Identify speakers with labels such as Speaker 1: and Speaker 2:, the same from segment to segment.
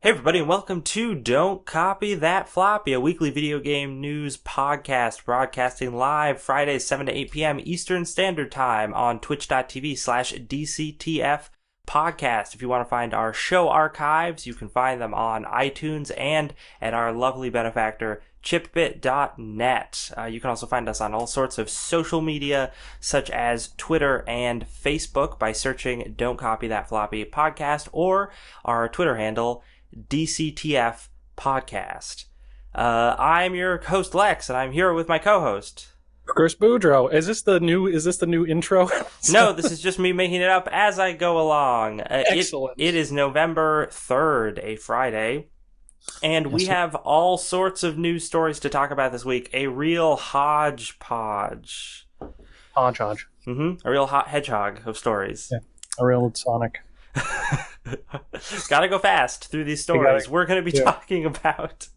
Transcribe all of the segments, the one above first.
Speaker 1: Hey everybody, and welcome to Don't Copy That Floppy, a weekly video game news podcast broadcasting live Fridays 7 to 8 p.m. Eastern Standard Time on twitch.tv/DCTF podcast. If you want to find our show archives, you can find them on iTunes and at our lovely benefactor, chipbit.net. You can also find us on all sorts of social media, such as Twitter and Facebook, by searching Don't Copy That Floppy podcast, or our Twitter handle, DCTF podcast. I'm your host Lex, and I'm here with my co-host
Speaker 2: Chris Boudreaux. Is this the new intro?
Speaker 1: No, this is just me making it up as I go along.
Speaker 2: Excellent.
Speaker 1: It is November 3rd, a Friday, and we have all sorts of news stories to talk about this week. A real hodgepodge.
Speaker 2: Hodgepodge.
Speaker 1: A real hot hedgehog of stories.
Speaker 2: Yeah, a real Sonic.
Speaker 1: Gotta go fast through these stories. We're going to be talking about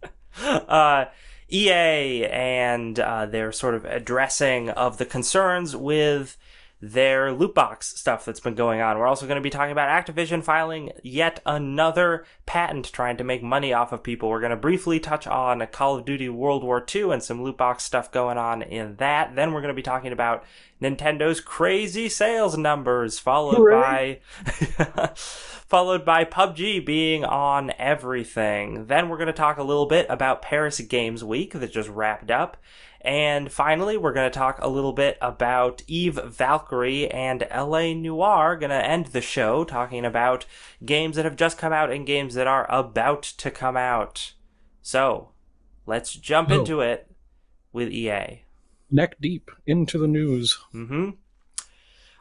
Speaker 1: EA and their sort of addressing of the concerns with their loot box stuff that's been going on. We're also going to be talking about Activision filing yet another patent trying to make money off of people. We're going to briefly touch on Call of Duty World War II and some loot box stuff going on in that. Then we're going to be talking about Nintendo's crazy sales numbers, followed by PUBG being on everything. Then we're going to talk a little bit about Paris Games Week that just wrapped up. And finally, we're going to talk a little bit about Eve Valkyrie and LA Noire. Going to end the show talking about games that have just come out and games that are about to come out. So, let's jump into it with EA.
Speaker 2: Neck deep into the news.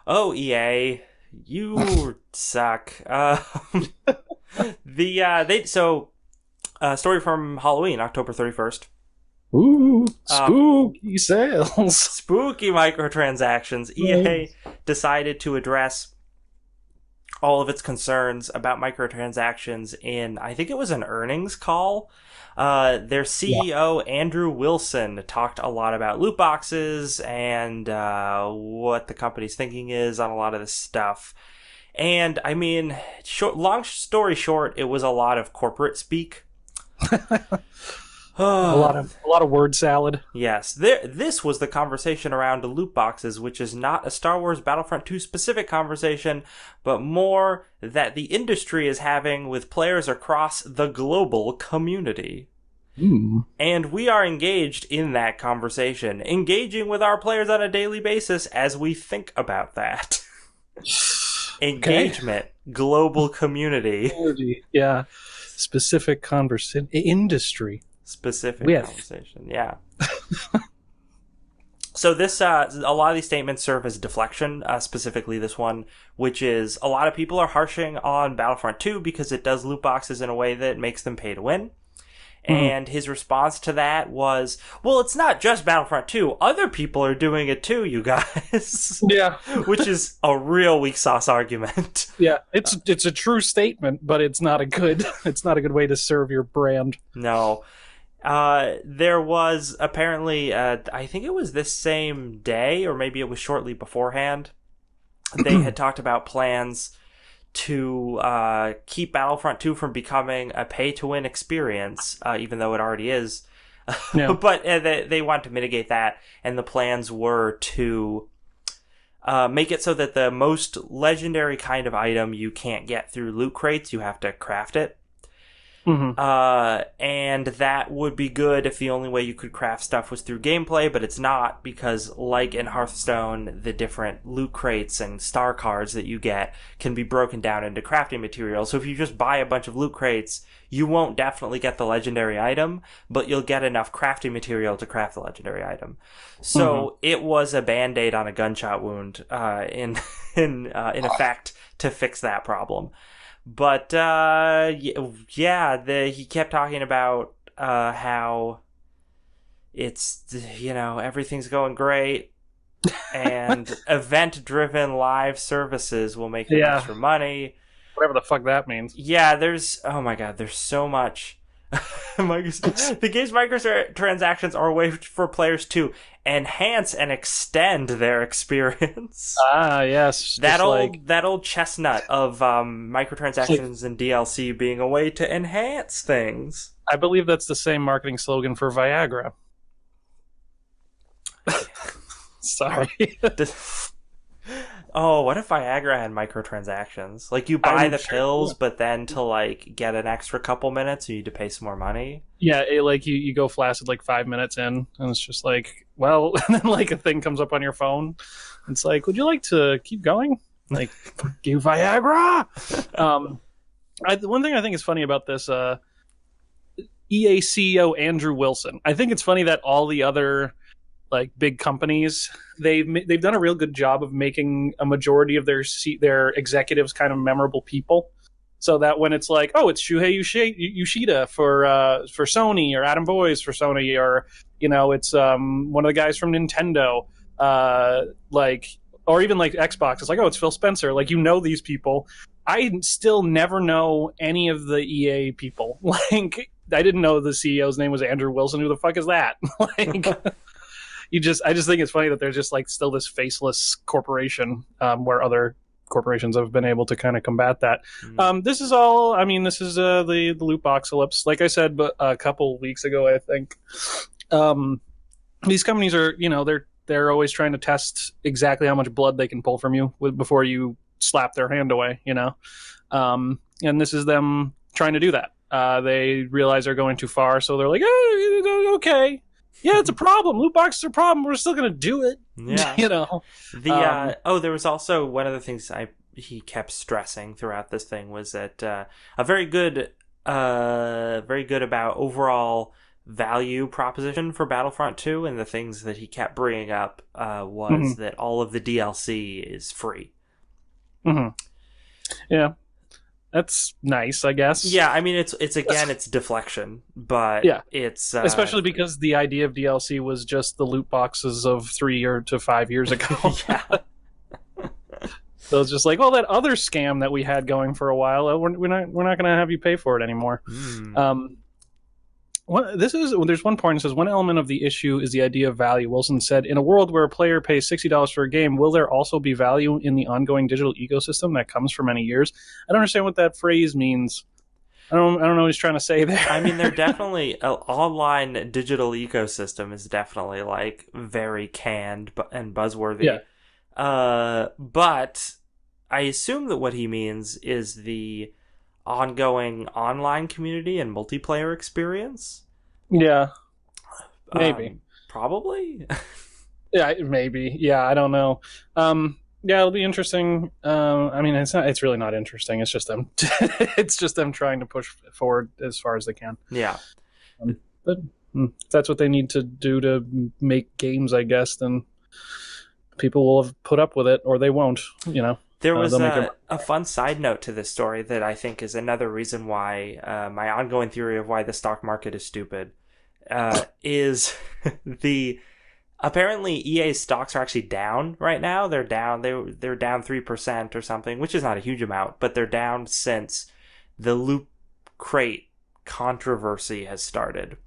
Speaker 1: Oh, EA, you suck. Story from Halloween, October 31st.
Speaker 2: Ooh, spooky sales.
Speaker 1: Spooky microtransactions. EA decided to address all of its concerns about microtransactions in, I think it was an earnings call. Their CEO, Andrew Wilson, talked a lot about loot boxes and what the company's thinking is on a lot of this stuff. And, I mean, long story short, it was a lot of corporate speak.
Speaker 2: A lot of word salad.
Speaker 1: Yes, this was the conversation around loot boxes, which is not a Star Wars Battlefront 2 specific conversation, but more that the industry is having with players across the global community. And we are engaged in that conversation, engaging with our players on a daily basis as we think about that. Engagement, global community.
Speaker 2: Yeah, specific conversation, industry.
Speaker 1: Specific conversation, yeah. So this, a lot of these statements serve as deflection, specifically this one, which is a lot of people are harshing on Battlefront 2 because it does loot boxes in a way that makes them pay to win. And his response to that was, well, it's not just Battlefront 2. Other people are doing it too, you guys.
Speaker 2: Yeah.
Speaker 1: Which is a real weak sauce argument.
Speaker 2: Yeah, it's a true statement, but it's not a good way to serve your brand.
Speaker 1: No. There was apparently, I think it was this same day, or maybe it was shortly beforehand, they had talked about plans to keep Battlefront 2 from becoming a pay-to-win experience, even though it already is. Yeah. But they want to mitigate that, and the plans were to make it so that the most legendary kind of item you can't get through loot crates, you have to craft it. And that would be good if the only way you could craft stuff was through gameplay, but it's not, because like in Hearthstone, the different loot crates and star cards that you get can be broken down into crafting materials. So if you just buy a bunch of loot crates, you won't definitely get the legendary item, but you'll get enough crafting material to craft the legendary item. So it was a band-aid on a gunshot wound, in effect, to fix that problem. But, he kept talking about, how it's, everything's going great, and event-driven live services will make them extra money.
Speaker 2: Whatever the fuck that means.
Speaker 1: Yeah, there's so much. The game's microtransactions are a way for players to enhance and extend their experience.
Speaker 2: Ah, yes.
Speaker 1: That old chestnut of microtransactions and DLC being a way to enhance things.
Speaker 2: I believe that's the same marketing slogan for Viagra. Sorry.
Speaker 1: Oh, what if Viagra had microtransactions? Like, you buy the pills, but then to, like, get an extra couple minutes, you need to pay some more money?
Speaker 2: Yeah, you go flaccid, like, 5 minutes in, and it's just like, well, and then, like, a thing comes up on your phone. It's like, would you like to keep going? Like, fuck you, Viagra! One thing I think is funny about this, EA CEO Andrew Wilson. I think it's funny that all the other like big companies, they've done a real good job of making a majority of their executives kind of memorable people, so that when it's like, oh, it's Shuhei Yoshida for Sony, or Adam Boyes for Sony, or it's one of the guys from Nintendo, like, or even like Xbox, it's like, oh, it's Phil Spencer. Like, these people. I still never know any of the EA people. Like, I didn't know the CEO's name was Andrew Wilson. Who the fuck is that? Like. I just think it's funny that they're just like still this faceless corporation, where other corporations have been able to kind of combat that. This is the loot box ellipse. Like I said, but a couple weeks ago, I think, these companies are, they're always trying to test exactly how much blood they can pull from you before you slap their hand away, and this is them trying to do that. They realize they're going too far, so they're like, okay. Yeah, it's a problem. Loot boxes are a problem. We're still going to do it.
Speaker 1: Yeah. There was also one of the things he kept stressing throughout this thing was that a very good about overall value proposition for Battlefront 2, and the things that he kept bringing up was that all of the DLC is free.
Speaker 2: Mm-hmm. Yeah. That's nice, I guess.
Speaker 1: Yeah, I mean, it's deflection, but it's
Speaker 2: especially because the idea of DLC was just the loot boxes of 3 to 5 years ago.
Speaker 1: Yeah.
Speaker 2: So it's just like, well, that other scam that we had going for a while, we're not going to have you pay for it anymore. There's one point that says, one element of the issue is the idea of value. Wilson said, in a world where a player pays $60 for a game, will there also be value in the ongoing digital ecosystem that comes for many years? I don't understand what that phrase means. I don't know what he's trying to say there.
Speaker 1: I mean, they're definitely online digital ecosystem is definitely like very canned and buzzworthy.
Speaker 2: Yeah.
Speaker 1: But I assume that what he means is the ongoing online community and multiplayer experience.
Speaker 2: Yeah, maybe.
Speaker 1: Probably.
Speaker 2: Yeah, maybe. Yeah, I don't know. Yeah, it'll be interesting. I mean, it's really not interesting. It's just them. It's just them trying to push forward as far as they can.
Speaker 1: Yeah.
Speaker 2: But if that's what they need to do to make games, I guess, then people will have put up with it, or they won't.
Speaker 1: There was a fun side note to this story that I think is another reason why my ongoing theory of why the stock market is stupid is apparently EA's stocks are actually down right now. They're down 3% or something, which is not a huge amount, but they're down since the Loot Crate controversy has started.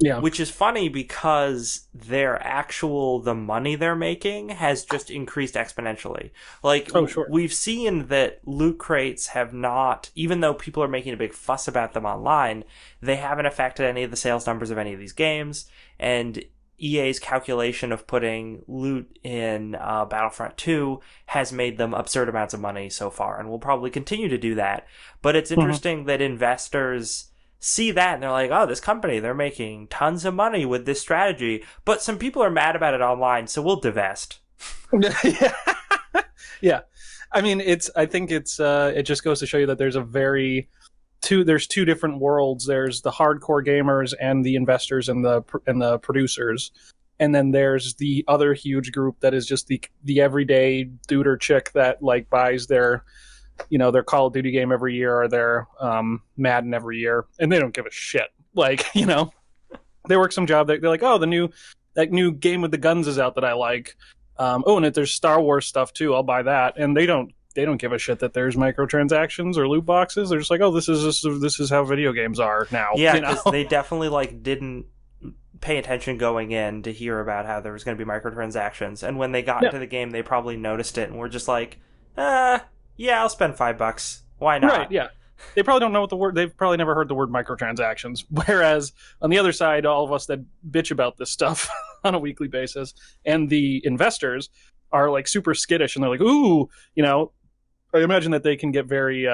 Speaker 2: Yeah.
Speaker 1: Which is funny because the money they're making has just increased exponentially. Like,
Speaker 2: sure.
Speaker 1: We've seen that loot crates have not, even though people are making a big fuss about them online, they haven't affected any of the sales numbers of any of these games. And EA's calculation of putting loot in Battlefront 2 has made them absurd amounts of money so far, and will probably continue to do that. But it's interesting that investors see that and they're like, oh, this company, they're making tons of money with this strategy, but some people are mad about it online, so we'll divest.
Speaker 2: Yeah. I mean, I think it just goes to show you that there's there's two different worlds. There's the hardcore gamers and the investors and the producers, and then there's the other huge group that is just the everyday dude or chick that like buys their Call of Duty game every year, or their Madden every year, and they don't give a shit. Like, they work some job. They're like, oh, that new game with the guns is out that I like. And if there's Star Wars stuff too, I'll buy that. And they don't they don't give a shit that there's microtransactions or loot boxes. They're just like, oh, this is how video games are now.
Speaker 1: Yeah, because they definitely like didn't pay attention going in to hear about how there was going to be microtransactions, and when they got into the game, they probably noticed it and were just like, yeah, I'll spend $5. Why not?
Speaker 2: Right? Yeah. They probably don't know what the word. They've probably never heard the word microtransactions. Whereas on the other side, all of us that bitch about this stuff on a weekly basis, and the investors are like super skittish, and they're like, "Ooh, I imagine that they can get very,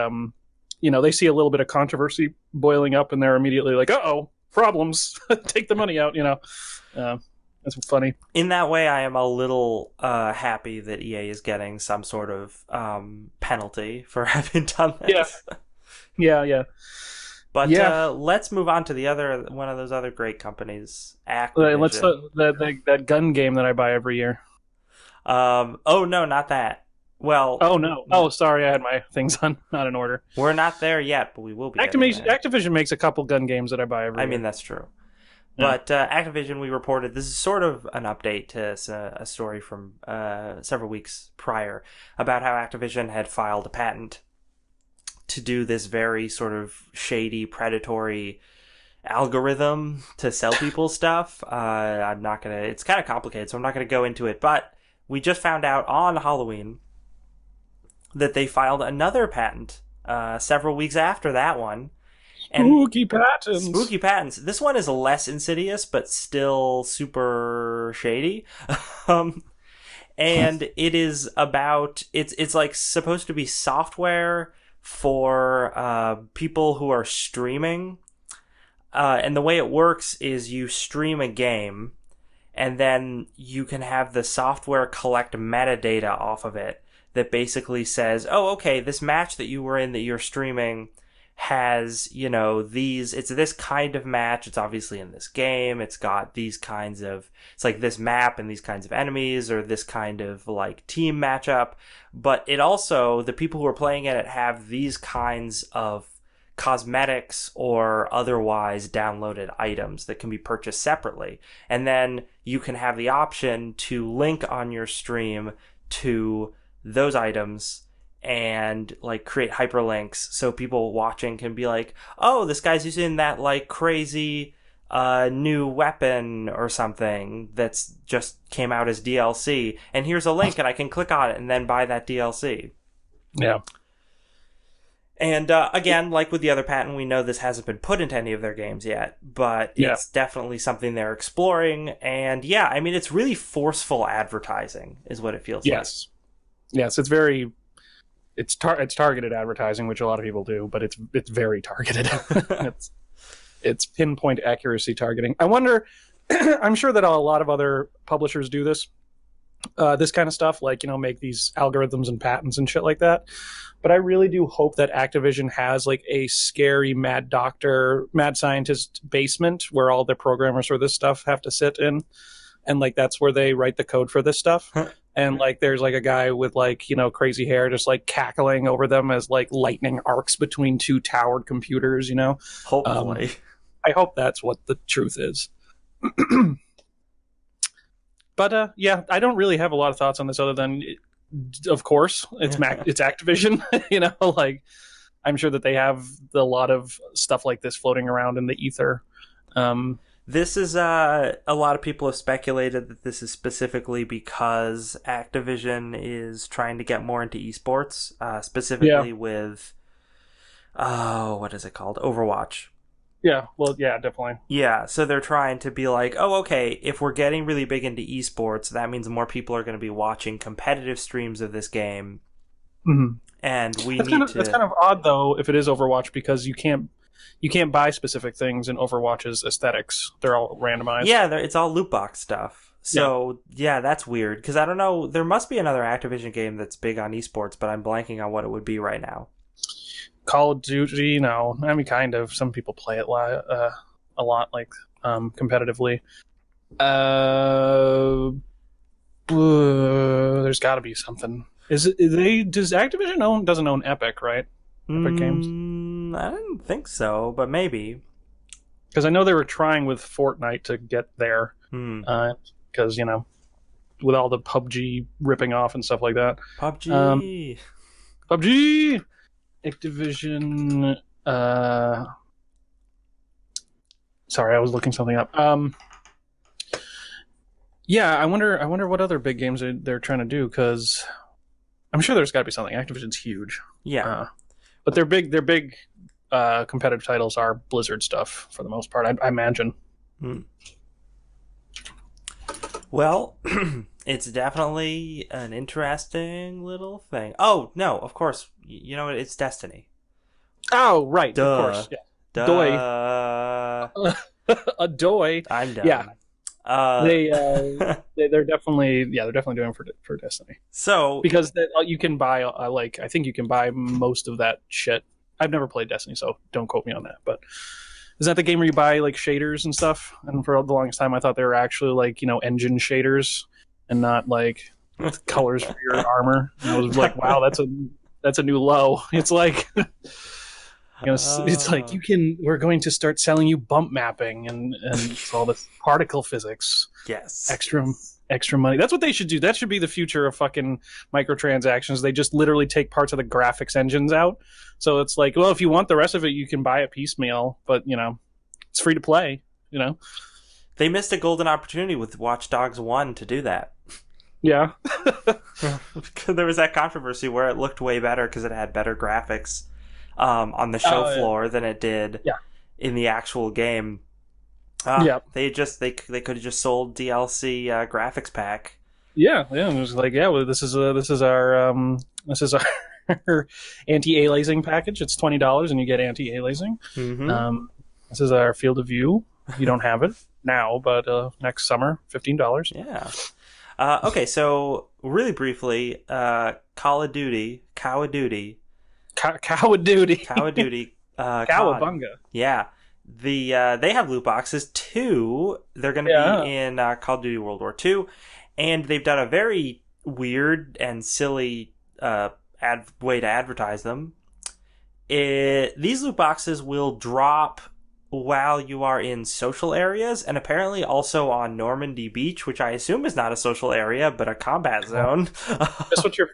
Speaker 2: they see a little bit of controversy boiling up, and they're immediately like, "Uh-oh, problems! Take the money out." That's funny.
Speaker 1: In that way, I am a little happy that EA is getting some sort of penalty for having done this.
Speaker 2: Yeah.
Speaker 1: But let's move on to the other one of those other great companies, Activision.
Speaker 2: Let's that gun game that I buy every year.
Speaker 1: Oh no, not that. Well.
Speaker 2: Oh no. Oh, sorry, I had my things not in order.
Speaker 1: We're not there yet, but we will be.
Speaker 2: Activision makes a couple gun games that I buy every year.
Speaker 1: I mean, that's true. But Activision, we reported, this is sort of an update to a story from several weeks prior about how Activision had filed a patent to do this very sort of shady, predatory algorithm to sell people stuff. It's kind of complicated, so I'm not going to go into it. But we just found out on Halloween that they filed another patent several weeks after that one.
Speaker 2: Spooky patents.
Speaker 1: This one is less insidious, but still super shady. And it is about, it's like supposed to be software for people who are streaming. And the way it works is you stream a game, and then you can have the software collect metadata off of it that basically says, oh, okay, this match that you were in that you're streaming has, it's this kind of match. It's obviously in this game. It's got these kinds of, it's like this map and these kinds of enemies, or this kind of like team matchup. But it also, the people who are playing it have these kinds of cosmetics or otherwise downloaded items that can be purchased separately. And then you can have the option to link on your stream to those items and like create hyperlinks so people watching can be like, oh, this guy's using that like crazy new weapon or something that's just came out as DLC, and here's a link and I can click on it and then buy that DLC.
Speaker 2: Yeah.
Speaker 1: And again, like with the other patent, we know this hasn't been put into any of their games yet, but it's definitely something they're exploring. And yeah, I mean, it's really forceful advertising is what it feels like.
Speaker 2: Yes, it's very... It's targeted advertising, which a lot of people do, but it's very targeted. it's pinpoint accuracy targeting. I wonder, I'm sure that a lot of other publishers do this kind of stuff, like, make these algorithms and patents and shit like that. But I really do hope that Activision has like a scary mad scientist basement where all the programmers for this stuff have to sit in. And like that's where they write the code for this stuff. And like there's like a guy with like, crazy hair just like cackling over them as like lightning arcs between two towered computers,
Speaker 1: Hopefully.
Speaker 2: I hope that's what the truth is. But I don't really have a lot of thoughts on this other than, of course, it's Activision. Like I'm sure that they have a lot of stuff like this floating around in the ether.
Speaker 1: This is, a lot of people have speculated that this is specifically because Activision is trying to get more into esports, specifically with, what is it called? Overwatch.
Speaker 2: Yeah, well, yeah, definitely.
Speaker 1: Yeah, so they're trying to be like, oh, okay, if we're getting really big into esports, that means more people are going to be watching competitive streams of this game.
Speaker 2: Mm-hmm.
Speaker 1: And
Speaker 2: That's kind of odd, though, if it is Overwatch, because you can't buy specific things in Overwatch's aesthetics. They're all randomized.
Speaker 1: Yeah, it's all loot box stuff. So, yeah, that's weird. Because I don't know, there must be another Activision game that's big on esports, but I'm blanking on what it would be right now.
Speaker 2: Call of Duty, no. I mean, kind of. Some people play it a lot, like, competitively. There's got to be something. Does Activision doesn't own Epic, right? Epic Games?
Speaker 1: I didn't think so, but maybe.
Speaker 2: Because I know they were trying with Fortnite to get there. Because, with all the PUBG ripping off and stuff like that.
Speaker 1: PUBG!
Speaker 2: PUBG, Activision. Sorry, I was looking something up. Yeah, I wonder what other big games they're trying to do, because I'm sure there's got to be something. Activision's huge.
Speaker 1: Yeah,
Speaker 2: but their big competitive titles are Blizzard stuff for the most part, I imagine.
Speaker 1: Well, it's definitely an interesting little thing. Oh no, of course, you know what? It's Destiny.
Speaker 2: Oh right,
Speaker 1: Duh.
Speaker 2: of course. Yeah.
Speaker 1: Duh.
Speaker 2: A doy.
Speaker 1: I'm done.
Speaker 2: Yeah. They're definitely doing for Destiny.
Speaker 1: So
Speaker 2: because you can buy I think you can buy most of that shit. I've never played Destiny, so don't quote me on that. But is that the game where you buy like shaders and stuff? And for the longest time, I thought they were actually like engine shaders and not like colors for your armor. And I was like, wow, that's a new low. It's like. It's like we're going to start selling you bump mapping and all this particle physics.
Speaker 1: Yes.
Speaker 2: Extra money. That's what they should do. That should be the future of fucking microtransactions. They just literally take parts of the graphics engines out. So it's like, well, if you want the rest of it, you can buy it piecemeal, but it's free to play,
Speaker 1: They missed a golden opportunity with Watch Dogs 1 to do that.
Speaker 2: Yeah.
Speaker 1: There was that controversy where it looked way better because it had better graphics. On the show floor than it did in the actual game. They could have just sold DLC graphics pack. Yeah.
Speaker 2: It was like, well, this is our anti-aliasing package. It's $20 and you get anti-aliasing.
Speaker 1: Mm-hmm.
Speaker 2: This is our field of view. You don't have it now, but next summer, $15.
Speaker 1: Yeah. Okay, so really briefly, Call of Duty.
Speaker 2: Cowabunga.
Speaker 1: Yeah. They have loot boxes too. They're going to be in Call of Duty World War II, and they've done a very weird and silly way to advertise them. These loot boxes will drop while you are in social areas, and apparently also on Normandy Beach, which I assume is not a social area but a combat zone.
Speaker 2: Just what your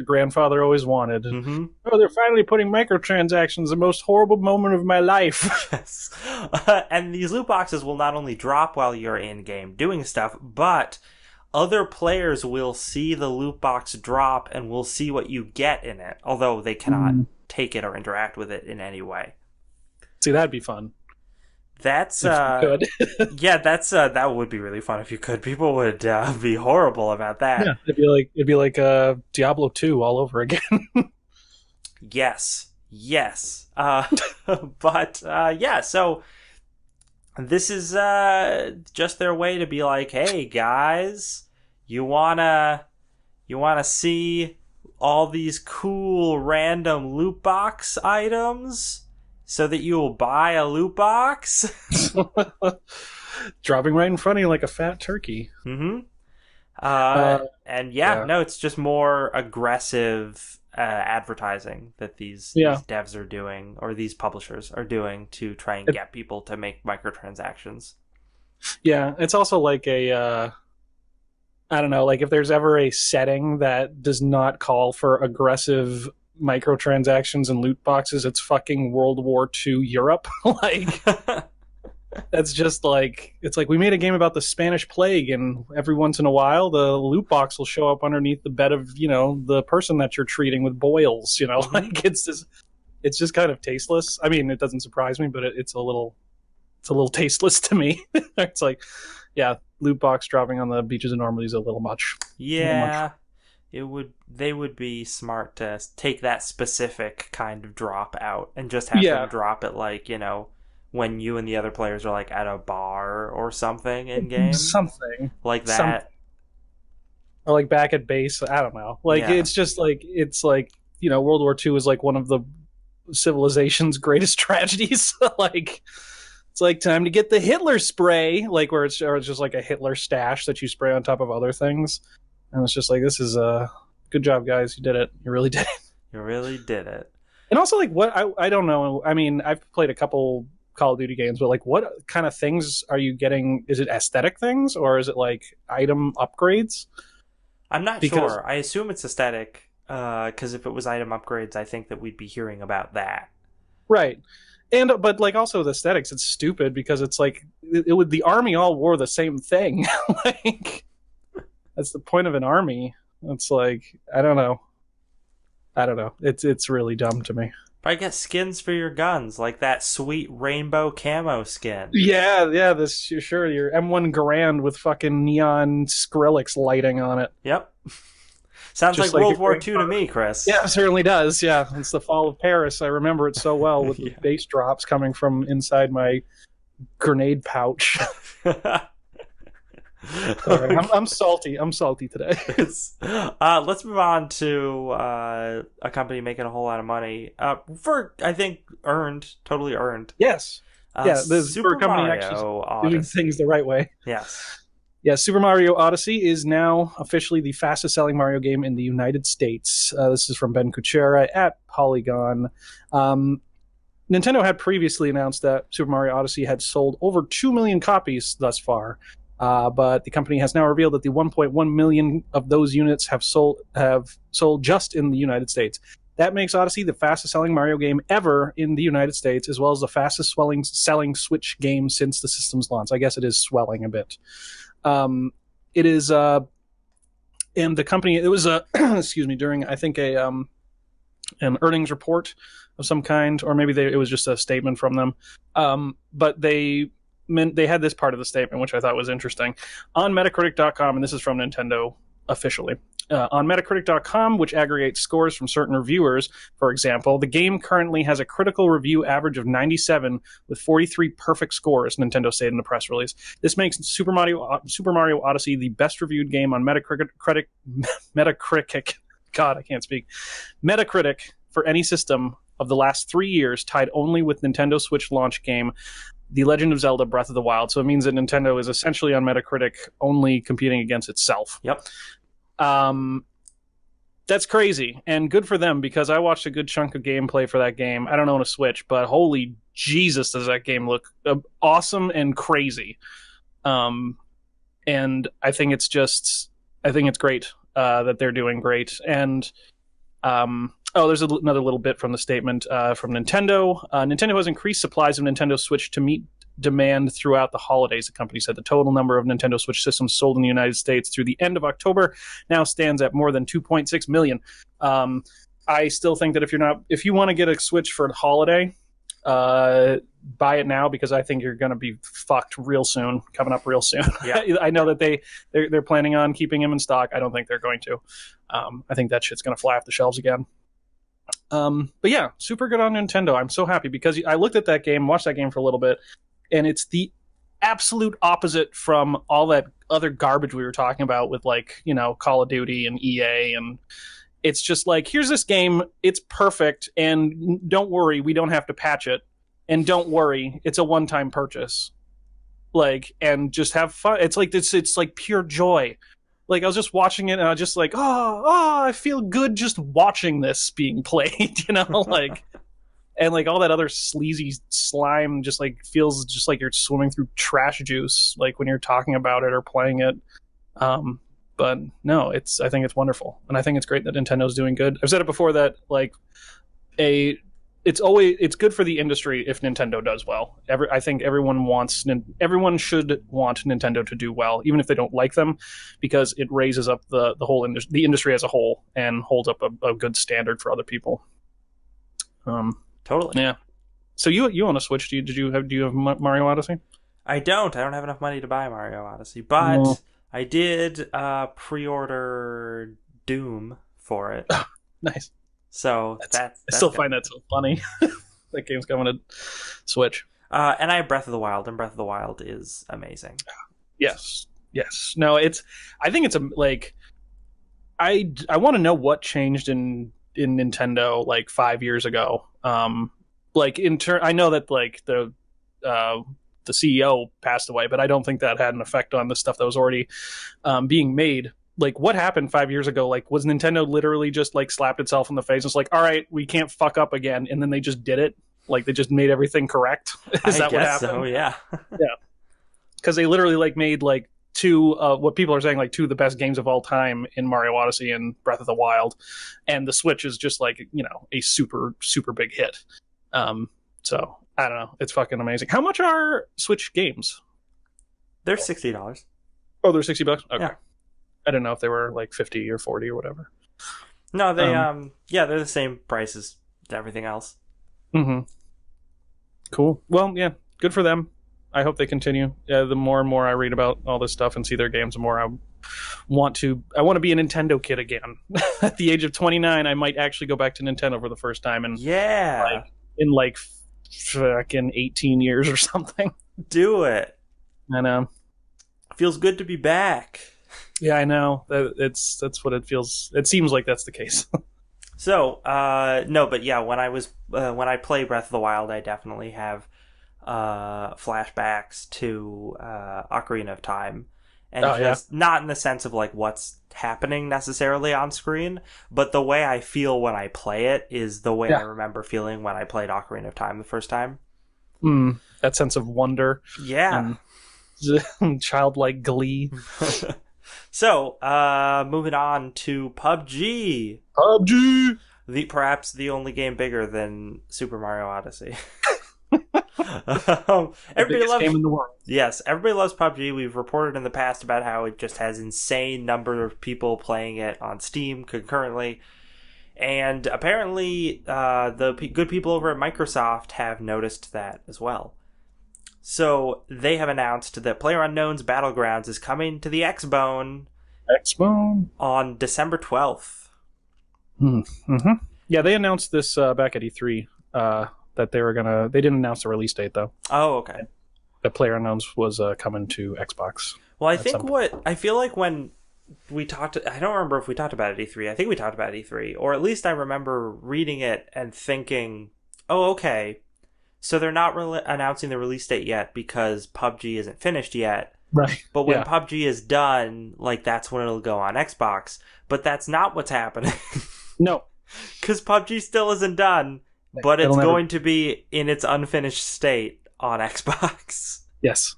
Speaker 2: grandfather always wanted.
Speaker 1: Mm-hmm.
Speaker 2: Oh, they're finally putting microtransactions. The most horrible moment of my life.
Speaker 1: Yes. And these loot boxes will not only drop while you're in game doing stuff, but other players will see the loot box drop and will see what you get in it, although they cannot take it or interact with it in any way.
Speaker 2: See, that'd be fun.
Speaker 1: That's
Speaker 2: good.
Speaker 1: Yeah, that would be really fun if you could. People would be horrible about that.
Speaker 2: Yeah, it'd be like Diablo 2 all over again.
Speaker 1: Yes. But yeah, so this is just their way to be like, hey guys, you wanna see all these cool random loot box items? So that you will buy a loot box?
Speaker 2: Dropping right in front of you like a fat turkey.
Speaker 1: Mm-hmm. No, it's just more aggressive advertising that these devs are doing, or these publishers are doing, to try and get people to make microtransactions. Yeah,
Speaker 2: it's also like I don't know, like if there's ever a setting that does not call for aggressive microtransactions and loot boxes, it's fucking World War II Europe. Like that's just like, it's like we made a game about the Spanish plague, and every once in a while the loot box will show up underneath the bed of the person that you're treating with boils. Like it's just kind of tasteless. I mean, it doesn't surprise me, but it's a little tasteless to me. It's like, yeah, loot box dropping on the beaches of Normandy is a little much.
Speaker 1: Yeah. They would be smart to take that specific kind of drop out and just have them drop it like, when you and the other players are like at a bar or something in game.
Speaker 2: Something.
Speaker 1: Like that.
Speaker 2: Or like back at base. I don't know. Like it's just like, World War II is like one of the civilization's greatest tragedies. Like it's like time to get the Hitler spray, like where it's just like a Hitler stash that you spray on top of other things. And it's just like, this is good job, guys. You did it. You really did it.
Speaker 1: You really did it.
Speaker 2: And also, like, what I don't know. I mean, I've played a couple Call of Duty games, but like, what kind of things are you getting? Is it aesthetic things, or is it like item upgrades?
Speaker 1: I'm not sure. I assume it's aesthetic. Because if it was item upgrades, I think that we'd be hearing about that.
Speaker 2: Right. But like also the aesthetics, it's stupid because it's like the army all wore the same thing. Like that's the point of an army. It's like I don't know. It's really dumb to me.
Speaker 1: But I get skins for your guns, like that sweet rainbow camo skin.
Speaker 2: Yeah. This sure your M1 Garand with fucking neon Skrillex lighting on it.
Speaker 1: Yep. Sounds like World War II to me, Chris.
Speaker 2: Yeah, it certainly does. Yeah, it's the fall of Paris. I remember it so well with the bass drops coming from inside my grenade pouch. Sorry, I'm salty. I'm salty today.
Speaker 1: Let's move on to a company making a whole lot of money. I think totally earned.
Speaker 2: Yes. The
Speaker 1: Super
Speaker 2: company
Speaker 1: Mario
Speaker 2: actually
Speaker 1: Odyssey.
Speaker 2: doing things the right way.
Speaker 1: Yes.
Speaker 2: Yeah, Super Mario Odyssey is now officially the fastest-selling Mario game in the United States. This is from Ben Kuchera at Polygon. Nintendo had previously announced that Super Mario Odyssey had sold over 2 million copies thus far, but the company has now revealed that the 1.1 million of those units have sold just in the United States. That makes Odyssey the fastest-selling Mario game ever in the United States, as well as the fastest-selling Switch game since the system's launch. I guess it is swelling a bit. It is, and the company, it was excuse me, during, I think, an earnings report of some kind, or maybe it was just a statement from them. But they had this part of the statement, which I thought was interesting. On Metacritic.com, and this is from Nintendo officially, on Metacritic.com, which aggregates scores from certain reviewers, for example, the game currently has a critical review average of 97 with 43 perfect scores, Nintendo stated in a press release. This makes Super Mario Odyssey the best reviewed game on Metacritic. God, I can't speak. Metacritic for any system of the last 3 years, tied only with Nintendo Switch launch game The Legend of Zelda Breath of the Wild. So it means that Nintendo is essentially on Metacritic only competing against itself.
Speaker 1: Yep.
Speaker 2: That's crazy, and good for them, because I watched a good chunk of gameplay for that game. I don't own a Switch, but holy Jesus, does that game look awesome and crazy. And I think it's great that they're doing great. And there's another little bit from the statement from Nintendo. Nintendo has increased supplies of Nintendo Switch to meet demand throughout the holidays. The company said the total number of Nintendo Switch systems sold in the United States through the end of October now stands at more than 2.6 million. I still think that if you want to get a Switch for the holiday, buy it now, because I think you're going to be fucked coming up real soon.
Speaker 1: Yeah.
Speaker 2: I know that they're planning on keeping them in stock. I don't think they're going to. I think that shit's going to fly off the shelves again. But yeah, super good on Nintendo. I'm so happy, because I looked at that game, watched that game for a little bit, and it's the absolute opposite from all that other garbage we were talking about with, like, Call of Duty and EA. And it's just like, here's this game, it's perfect, and don't worry, we don't have to patch it, and don't worry, it's a one-time purchase. Like, and just have fun. It's like pure joy. Like, I was just watching it, and I was just like, I feel good just watching this being played, like, and like all that other sleazy slime just like feels just like you're swimming through trash juice, like when you're talking about it or playing it. But no, I think it's wonderful, and I think it's great that Nintendo's doing good. I've said it before that like it's good for the industry if Nintendo does well. I think everyone should want Nintendo to do well, even if they don't like them, because it raises up the whole the industry as a whole and holds up a good standard for other people.
Speaker 1: Totally.
Speaker 2: Yeah. So you own a Switch? Do you have Mario Odyssey?
Speaker 1: I don't have enough money to buy Mario Odyssey, but I did pre-order Doom for it.
Speaker 2: Nice.
Speaker 1: So I
Speaker 2: still find that so funny. That game's coming to Switch.
Speaker 1: And I have Breath of the Wild, and Breath of the Wild is amazing.
Speaker 2: Yes. No, I think it's I want to know what changed in Nintendo like 5 years ago. I know that like the CEO passed away, but I don't think that had an effect on the stuff that was already being made. Like, what happened 5 years ago? Like, was Nintendo literally just like slapped itself in the face and was like, all right, we can't fuck up again, and then they just did it? Like, they just made everything correct? Is that what happened?
Speaker 1: So, yeah.
Speaker 2: Yeah. Because they literally like made like two what people are saying, like, two of the best games of all time in Mario Odyssey and Breath of the Wild, and the Switch is just like, a super super big hit. So I don't know, it's fucking amazing. How much are Switch games?
Speaker 1: They're $60.
Speaker 2: Oh, they're $60. Okay.
Speaker 1: Yeah.
Speaker 2: I didn't know if they were like 50 or 40 or whatever.
Speaker 1: No, they they're the same price as everything else.
Speaker 2: Cool. Well, yeah, good for them. I hope they continue. The more and more I read about all this stuff and see their games, the more I want to be a Nintendo kid again. At the age of 29, I might actually go back to Nintendo for the first time in fucking 18 years or something.
Speaker 1: Do it.
Speaker 2: I know.
Speaker 1: Feels good to be back.
Speaker 2: Yeah, I know. That's what it feels. It seems like that's the case.
Speaker 1: So, no, but yeah, when I play Breath of the Wild, I definitely have flashbacks to Ocarina of Time, and not in the sense of like what's happening necessarily on screen, but the way I feel when I play it is the way I remember feeling when I played Ocarina of Time the first time.
Speaker 2: That sense of wonder, childlike glee.
Speaker 1: So, moving on to PUBG. Perhaps the only game bigger than Super Mario Odyssey. Everybody loves
Speaker 2: game in the world.
Speaker 1: Yes, everybody loves PUBG. We've reported in the past about how it just has insane number of people playing it on Steam concurrently, and apparently the good people over at Microsoft have noticed that as well. So they have announced that PlayerUnknown's Battlegrounds is coming to the Xbone on December 12th.
Speaker 2: Yeah, they announced this back at E3 that they didn't announce the release date though.
Speaker 1: Oh, okay.
Speaker 2: That PlayerUnknown's was coming to Xbox.
Speaker 1: Well, I feel like when we talked, I don't remember if we talked about it at E3. I think we talked about it at E3, or at least I remember reading it and thinking, oh, okay. So they're not announcing the release date yet because PUBG isn't finished yet.
Speaker 2: Right.
Speaker 1: But when PUBG is done, like, that's when it'll go on Xbox. But that's not what's happening.
Speaker 2: No.
Speaker 1: Because PUBG still isn't done, but it's going to be in its unfinished state on Xbox.
Speaker 2: Yes.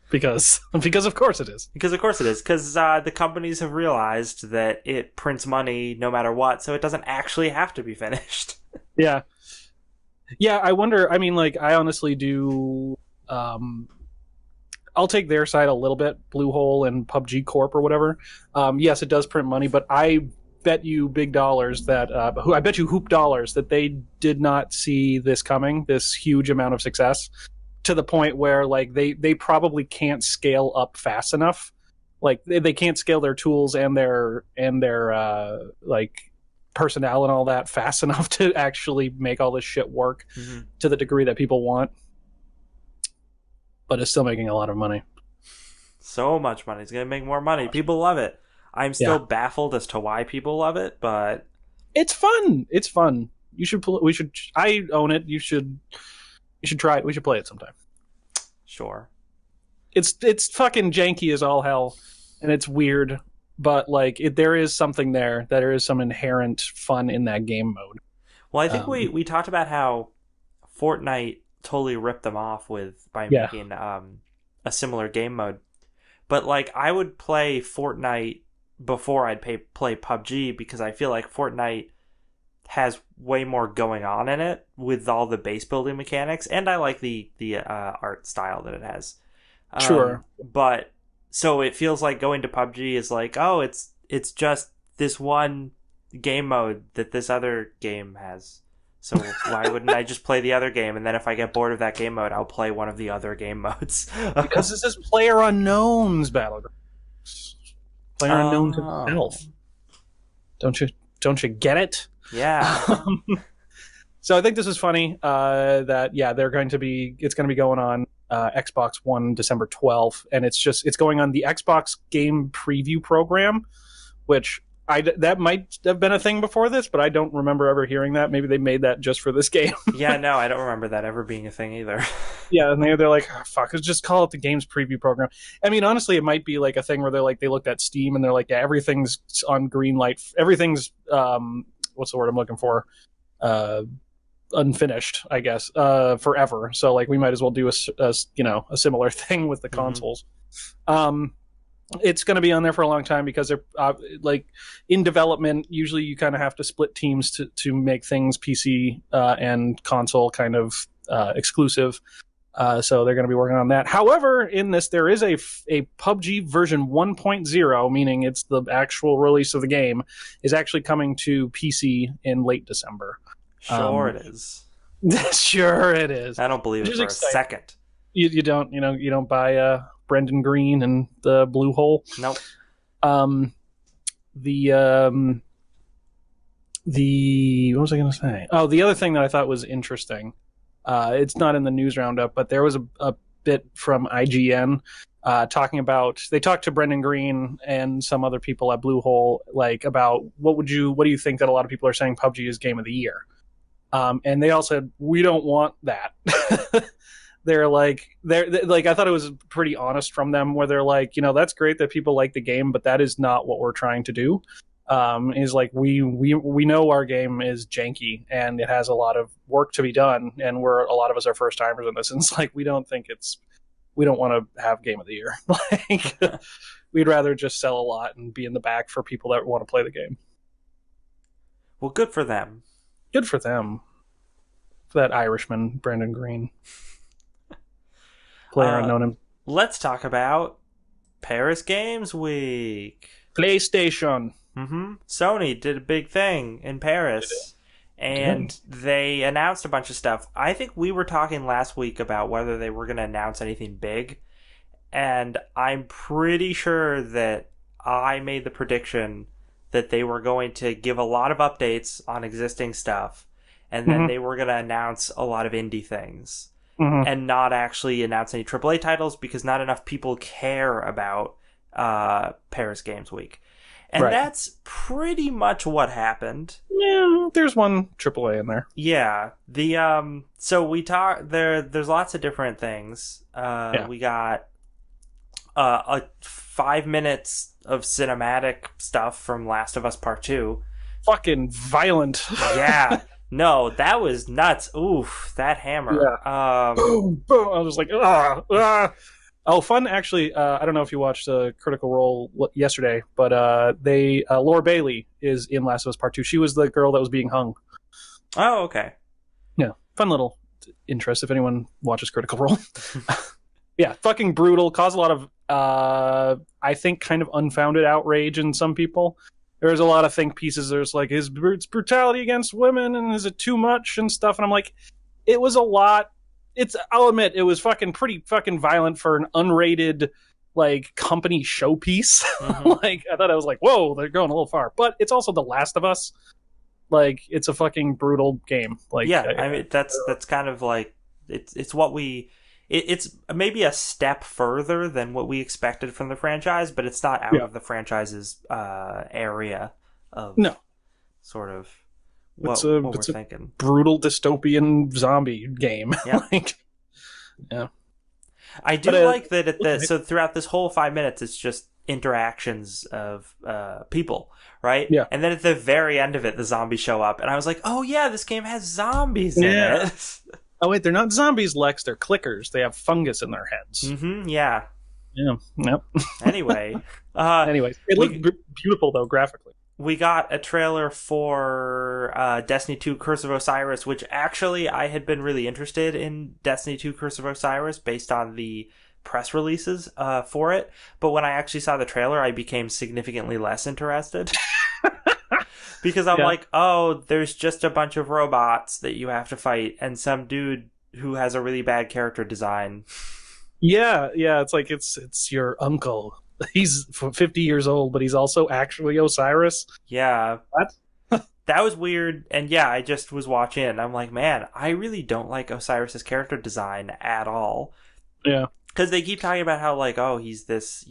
Speaker 2: Because of course it is.
Speaker 1: Because the companies have realized that it prints money no matter what, so it doesn't actually have to be finished.
Speaker 2: Yeah. Yeah, I wonder, I mean, like, I honestly do, I'll take their side a little bit, Bluehole and PUBG Corp or whatever. Yes, it does print money, but I bet you big dollars that, I bet you hoop dollars that they did not see this coming, this huge amount of success, to the point where, like, they probably can't scale up fast enough. Like, they can't scale their tools and their like, personnel and all that fast enough to actually make all this shit work to the degree that people want, but it's still making a lot of money.
Speaker 1: So much money. It's gonna make more money. People love it. I'm still baffled as to why people love it, but
Speaker 2: it's fun. You should I own it. You should try it. We should play it sometime.
Speaker 1: Sure.
Speaker 2: It's fucking janky as all hell, and it's weird. But, like, there is something there. There is some inherent fun in that game mode.
Speaker 1: Well, I think we talked about how Fortnite totally ripped them off by making a similar game mode. But, like, I would play Fortnite before I'd play PUBG because I feel like Fortnite has way more going on in it with all the base building mechanics, and I like the art style that it has.
Speaker 2: Sure.
Speaker 1: But... So it feels like going to PUBG is like, oh, it's just this one game mode that this other game has. So why wouldn't I just play the other game? And then if I get bored of that game mode, I'll play one of the other game modes.
Speaker 2: Because this is PlayerUnknown's Battlegrounds. PlayerUnknown himself. Don't you get it?
Speaker 1: Yeah.
Speaker 2: So I think this is funny. That it's going to be going on Xbox One December 12th, and it's going on the Xbox Game Preview program, which that might have been a thing before this, but I don't remember ever hearing that. Maybe they made that just for this game.
Speaker 1: Yeah, no, I don't remember that ever being a thing either.
Speaker 2: Yeah, and they're like, oh, fuck, let's just call it the Games Preview program. I mean, honestly, it might be like a thing where they looked at Steam and they're like, yeah, everything's on green light. Everything's what's the word I'm looking for? Unfinished, I guess, forever. So, like, we might as well do a similar thing with the consoles. It's going to be on there for a long time because they're like in development. Usually, you kind of have to split teams to make things PC and console kind of exclusive. So they're going to be working on that. However, in this, there is a PUBG version 1.0, meaning it's the actual release of the game, is actually coming to PC in late December.
Speaker 1: Sure, it is.
Speaker 2: Sure, it is.
Speaker 1: I don't believe it for a second.
Speaker 2: You don't buy Brendan Green and the Blue Hole.
Speaker 1: Nope.
Speaker 2: The what was I going to say? Oh, the other thing that I thought was interesting. It's not in the news roundup, but there was a bit from IGN talking about. They talked to Brendan Green and some other people at Blue Hole, like about what do you think that a lot of people are saying PUBG is game of the year, and they all said we don't want that. they're like I thought it was pretty honest from them, where they're like, that's great that people like the game, but that is not what we're trying to do. Is like we know our game is janky and it has a lot of work to be done, and a lot of us are first timers in this, and it's like we don't want to have game of the year. Like we'd rather just sell a lot and be in the back for people that want to play the game.
Speaker 1: Well, good for them.
Speaker 2: Good for them. For that Irishman, Brendan Green. Player unknown.
Speaker 1: Let's talk about Paris Games Week.
Speaker 2: PlayStation.
Speaker 1: Mm-hmm. Sony did a big thing in Paris, and they announced a bunch of stuff. I think we were talking last week about whether they were going to announce anything big, and I'm pretty sure that I made the prediction that they were going to give a lot of updates on existing stuff, and then they were going to announce a lot of indie things, and not actually announce any AAA titles because not enough people care about Paris Games Week. And that's pretty much what happened.
Speaker 2: Yeah, there's one AAA in there.
Speaker 1: Yeah. So we talk there's lots of different things. We got 5 minutes of cinematic stuff from Last of Us Part 2.
Speaker 2: Fucking violent.
Speaker 1: Yeah. No, that was nuts. Oof, that hammer.
Speaker 2: Yeah. Boom, boom. I was just like, Oh, fun! Actually, I don't know if you watched Critical Role yesterday, but Laura Bailey is in Last of Us Part 2. She was the girl that was being hung.
Speaker 1: Oh, okay.
Speaker 2: Yeah, fun little interest if anyone watches Critical Role. Yeah, fucking brutal. Caused a lot of, I think, kind of unfounded outrage in some people. There's a lot of think pieces. There's like, is brutality against women, and is it too much and stuff? And I'm like, it was a lot. I'll admit, it was pretty fucking violent for an unrated, like, company showpiece. Like, I thought I was like, whoa, they're going a little far. But it's also The Last of Us. Like, it's a fucking brutal game. Like,
Speaker 1: yeah, I mean, that's kind of like, it's what it's maybe a step further than what we expected from the franchise, but it's not out of the franchise's area of sort of what we're thinking.
Speaker 2: Brutal dystopian zombie game.
Speaker 1: Yeah.
Speaker 2: Yeah.
Speaker 1: I do like that so throughout this whole 5 minutes, it's just interactions of people, right?
Speaker 2: Yeah.
Speaker 1: And then at the very end of it, the zombies show up, and I was like, oh yeah, this game has zombies in it.
Speaker 2: Oh wait, they're not zombies, Lex. They're clickers. They have fungus in their heads.
Speaker 1: Yeah.
Speaker 2: Yeah. Yep.
Speaker 1: Anyway.
Speaker 2: It looked beautiful though, graphically.
Speaker 1: We got a trailer for Destiny 2 Curse of Osiris, which actually I had been really interested in Destiny 2 Curse of Osiris based on the press releases for it. But when I actually saw the trailer, I became significantly less interested. Because I'm like, oh, there's just a bunch of robots that you have to fight and some dude who has a really bad character design. Yeah,
Speaker 2: it's like it's your uncle. He's 50 years old, but he's also actually Osiris.
Speaker 1: Yeah.
Speaker 2: What?
Speaker 1: That was weird. And yeah, I just was watching it and I'm like, man, I really don't like Osiris's character design at all.
Speaker 2: Yeah.
Speaker 1: Because they keep talking about how, like, oh, he's this,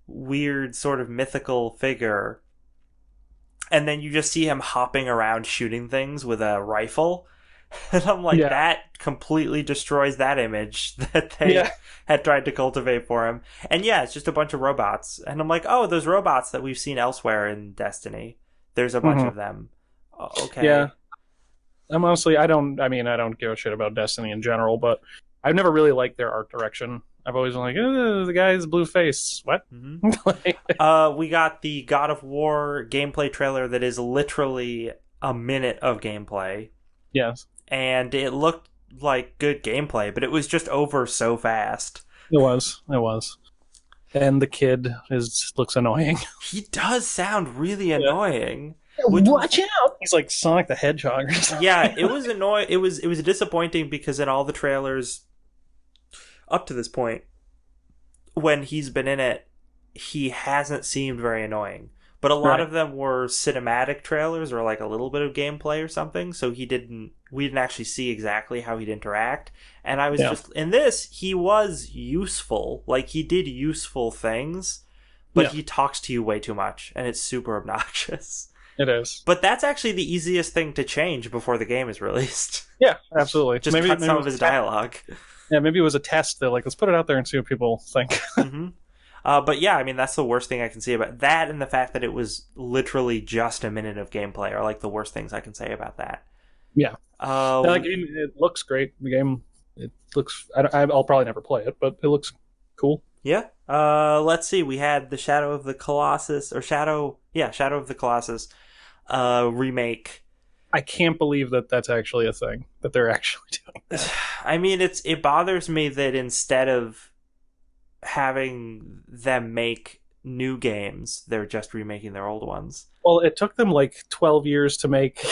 Speaker 1: weird sort of mythical figure. And then you just see him hopping around shooting things with a rifle. And I'm like, that completely destroys that image that they had tried to cultivate for him. And yeah, it's just a bunch of robots. And I'm like, oh, those robots that we've seen elsewhere in Destiny. There's a bunch of them. Okay.
Speaker 2: Yeah. I'm honestly, I don't give a shit about Destiny in general, but I've never really liked their art direction. I've always been like, the guy's blue face. What?
Speaker 1: We got the God of War gameplay trailer that is literally a minute of gameplay.
Speaker 2: Yes.
Speaker 1: And it looked like good gameplay, but it was just over so fast.
Speaker 2: It was. And the kid looks annoying.
Speaker 1: He does sound really annoying.
Speaker 2: Watch out! He's like Sonic the Hedgehog or something.
Speaker 1: Yeah, it was annoying. It was disappointing because in all the trailers up to this point, when he's been in it, he hasn't seemed very annoying. But a lot of them were cinematic trailers or like a little bit of gameplay or something, so we didn't actually see exactly how he'd interact. And I was just in this, he was useful. Like he did useful things, but he talks to you way too much, and it's super obnoxious.
Speaker 2: It is.
Speaker 1: But that's actually the easiest thing to change before the game is released.
Speaker 2: Yeah, absolutely.
Speaker 1: Just cut some of his dialogue.
Speaker 2: Yeah, maybe it was a test. They're like, let's put it out there and see what people think.
Speaker 1: Mm-hmm. But yeah, I mean, that's the worst thing I can say about that, and the fact that it was literally just a minute of gameplay are like the worst things I can say about that.
Speaker 2: Yeah. It looks great. The game, it looks... I'll probably never play it, but it looks cool.
Speaker 1: Yeah. Let's see. We had the Shadow of the Colossus, Shadow of the Colossus remake.
Speaker 2: I can't believe that that's actually a thing, that they're actually doing that.
Speaker 1: I mean, it bothers me that instead of having them make new games, they're just remaking their old ones.
Speaker 2: Well, it took them like 12 years to make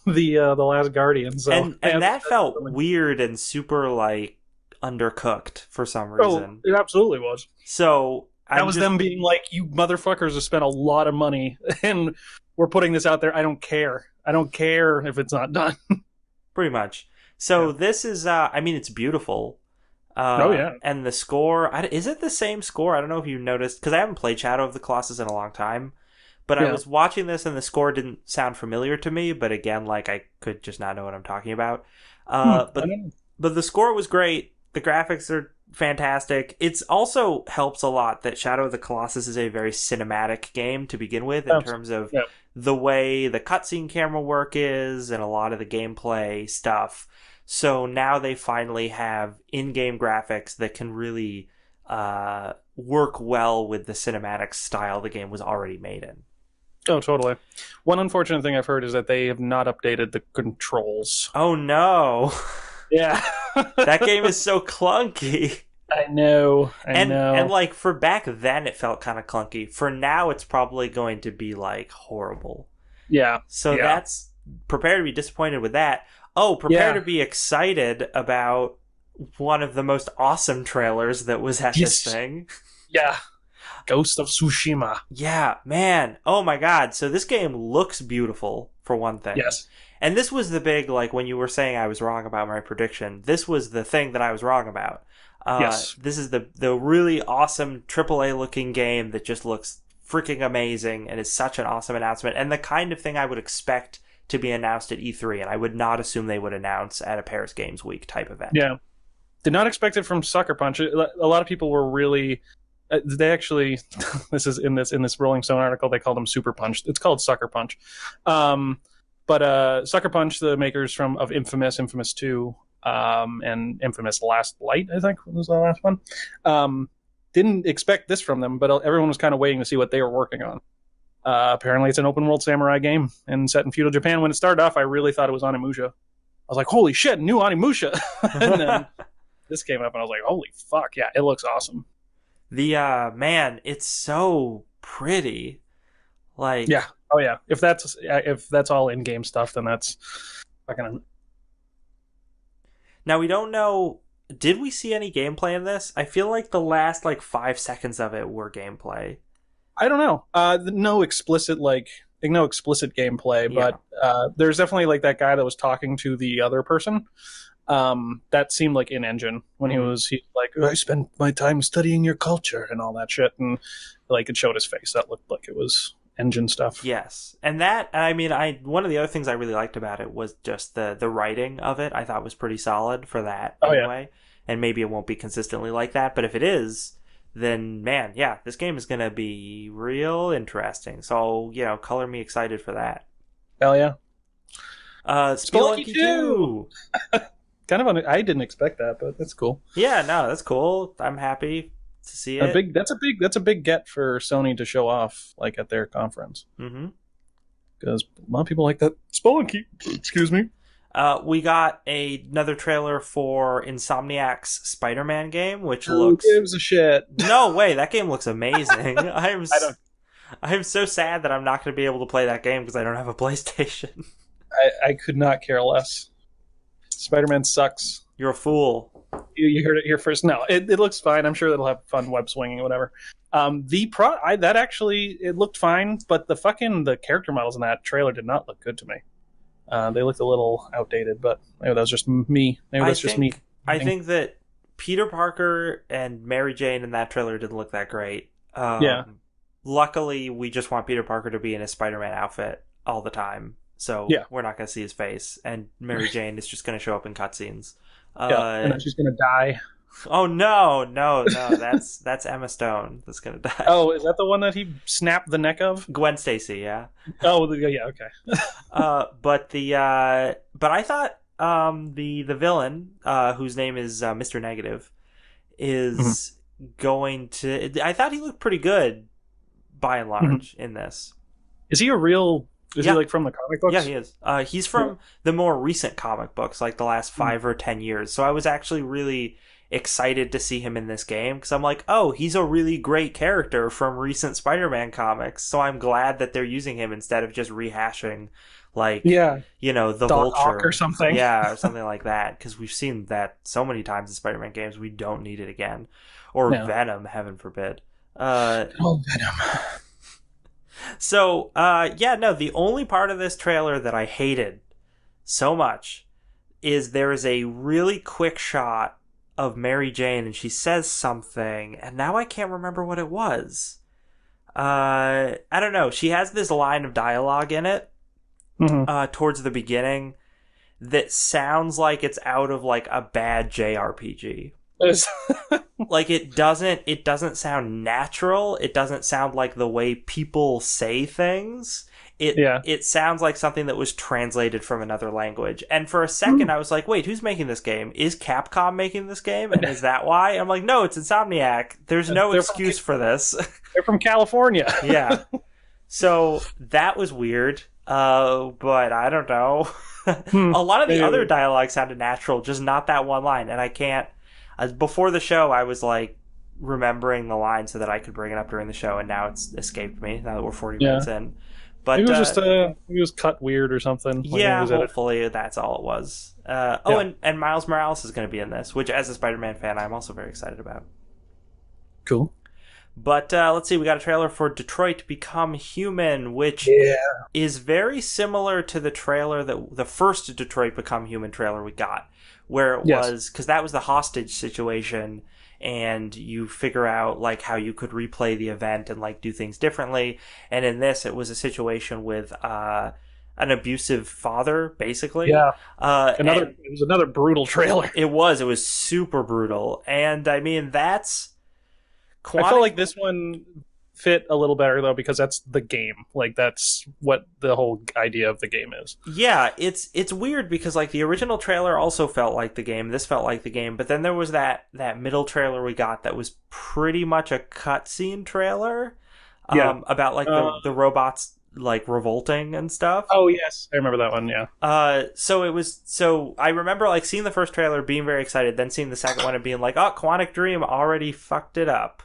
Speaker 2: the Last Guardian. So
Speaker 1: and that felt weird and super like undercooked for some reason.
Speaker 2: Oh, it absolutely was.
Speaker 1: So
Speaker 2: that was them being like, you motherfuckers have spent a lot of money and we're putting this out there. I don't care if it's not done.
Speaker 1: Pretty much. So this is, I mean, it's beautiful. And the score, is it the same score? I don't know if you noticed, because I haven't played Shadow of the Colossus in a long time, but I was watching this and the score didn't sound familiar to me, but again, like, I could just not know what I'm talking about. But the score was great. The graphics are fantastic. It's also helps a lot that Shadow of the Colossus is a very cinematic game to begin with, in terms of the way the cutscene camera work is and a lot of the gameplay stuff. So now they finally have in-game graphics that can really work well with the cinematic style the game was already made in.
Speaker 2: Oh, totally. One unfortunate thing I've heard is that they have not updated the controls.
Speaker 1: Oh, no.
Speaker 2: Yeah.
Speaker 1: That game is so clunky.
Speaker 2: I know.
Speaker 1: And like, for back then, it felt kind of clunky. For now, it's probably going to be, like, horrible.
Speaker 2: Yeah.
Speaker 1: So that's... Prepare to be disappointed with that. Oh, prepare to be excited about one of the most awesome trailers that was at this thing.
Speaker 2: Yeah. Ghost of Tsushima.
Speaker 1: Yeah, man. Oh my god. So this game looks beautiful, for one thing.
Speaker 2: Yes.
Speaker 1: And this was the big, like, when you were saying I was wrong about my prediction, this was the thing that I was wrong about. This is the really awesome AAA looking game that just looks freaking amazing and is such an awesome announcement, and the kind of thing I would expect to be announced at E3, and I would not assume they would announce at a Paris Games Week type event.
Speaker 2: Yeah. Did not expect it from Sucker Punch. A lot of people were really... they actually... this is in this Rolling Stone article, they called them Super Punch. It's called Sucker Punch. But Sucker Punch, the makers of Infamous 2, and Infamous Last Light, I think was the last one, didn't expect this from them, but everyone was kind of waiting to see what they were working on. Apparently it's an open world samurai game and set in feudal Japan. When it started off, I really thought it was Onimusha. I was like, holy shit, new Onimusha. And then this came up and I was like, holy fuck, yeah, it looks awesome.
Speaker 1: The man, it's so pretty. Like,
Speaker 2: yeah. Oh yeah. If that's all in-game stuff, then that's fucking...
Speaker 1: Now we don't know, did we see any gameplay in this? I feel like the last 5 seconds of it were gameplay.
Speaker 2: I don't know. No explicit gameplay, but there's definitely that guy that was talking to the other person. That seemed like in-engine when he's like, I spent my time studying your culture and all that shit, and it showed his face. That looked like it was engine stuff.
Speaker 1: Yes, and that, I mean, one of the other things I really liked about it was just the writing of it. I thought was pretty solid for that anyway. And maybe it won't be consistently like that, but if it is, then, man, yeah, this game is going to be real interesting. So, color me excited for that.
Speaker 2: Hell yeah.
Speaker 1: Spelunky 2!
Speaker 2: I didn't expect that, but that's cool.
Speaker 1: Yeah, no, that's cool. I'm happy to see it.
Speaker 2: That's a big get for Sony to show off, like, at their conference.
Speaker 1: Mm-hmm.
Speaker 2: Because a lot of people like that Spelunky. Excuse me.
Speaker 1: We got another trailer for Insomniac's SpiderMan game, which
Speaker 2: Who
Speaker 1: looks...
Speaker 2: gives a shit?
Speaker 1: No way, that game looks amazing.
Speaker 2: I don't.
Speaker 1: I'm so sad that I'm not going to be able to play that game because I don't have a PlayStation.
Speaker 2: I could not care less. Spider-Man sucks.
Speaker 1: You're a fool.
Speaker 2: You heard it here first. No, it looks fine. I'm sure it'll have fun web swinging or whatever. That actually, it looked fine, but the character models in that trailer did not look good to me. They looked a little outdated, but maybe that was just me.
Speaker 1: I think that Peter Parker and Mary Jane in that trailer didn't look that great.
Speaker 2: Yeah.
Speaker 1: Luckily, we just want Peter Parker to be in his Spider-Man outfit all the time. So we're not going to see his face. And Mary Jane is just going to show up in cutscenes.
Speaker 2: And then she's going to die.
Speaker 1: Oh, no. That's Emma Stone that's going to die.
Speaker 2: Oh, is that the one that he snapped the neck of?
Speaker 1: Gwen Stacy, yeah.
Speaker 2: Oh, yeah, okay.
Speaker 1: But I thought the villain, whose name is Mr. Negative, is going to... I thought he looked pretty good, by and large, in this.
Speaker 2: Is he a real... Is he like from the comic books?
Speaker 1: Yeah, he is. He's from the more recent comic books, like the last 5 or 10 years. So I was actually really excited to see him in this game because I'm like, oh, he's a really great character from recent Spider-Man comics. So I'm glad that they're using him instead of just rehashing, like, the
Speaker 2: Doc
Speaker 1: Vulture
Speaker 2: Ock or something.
Speaker 1: Yeah, or something like that. Because we've seen that so many times in Spider-Man games, we don't need it again. Or Venom, heaven forbid.
Speaker 2: Venom.
Speaker 1: So, the only part of this trailer that I hated so much is there is a really quick shot of Mary Jane and she says something, and now I can't remember what it was. I don't know. She has this line of dialogue in it towards the beginning that sounds like it's out of like a bad JRPG. Like it doesn't sound natural. It doesn't sound like the way people say things. It sounds like something that was translated from another language. And for a second I was like, wait, who's making this game? Is Capcom making this game? And is that why? I'm like, no, it's Insomniac. There's no excuse for this.
Speaker 2: They're from California.
Speaker 1: Yeah. So that was weird. But I don't know. A lot of the other dialogue sounded natural, just not that one line. And I can't... before the show, I was like remembering the line so that I could bring it up during the show, and now it's escaped me. Now that we're 40 minutes in, but
Speaker 2: it was he was cut weird or something.
Speaker 1: Hopefully that's all it was. And Miles Morales is going to be in this, which, as a Spider-Man fan, I'm also very excited about.
Speaker 2: Cool.
Speaker 1: But let's see, we got a trailer for Detroit Become Human, which is very similar to the trailer the first Detroit Become Human trailer we got. Where it was, because that was the hostage situation, and you figure out like how you could replay the event and like do things differently. And in this, it was a situation with an abusive father, basically. Yeah.
Speaker 2: It was another brutal trailer.
Speaker 1: It was super brutal, and I mean that's.
Speaker 2: I felt like this one fit a little better though because that's the game. Like that's what the whole idea of the game is.
Speaker 1: Yeah, it's weird because like the original trailer also felt like the game. This felt like the game, but then there was that middle trailer we got that was pretty much a cutscene trailer. About like the robots like revolting and stuff.
Speaker 2: Oh yes, I remember that one. Yeah.
Speaker 1: So I remember like seeing the first trailer, being very excited, then seeing the second one and being like, oh, Quantic Dream already fucked it up,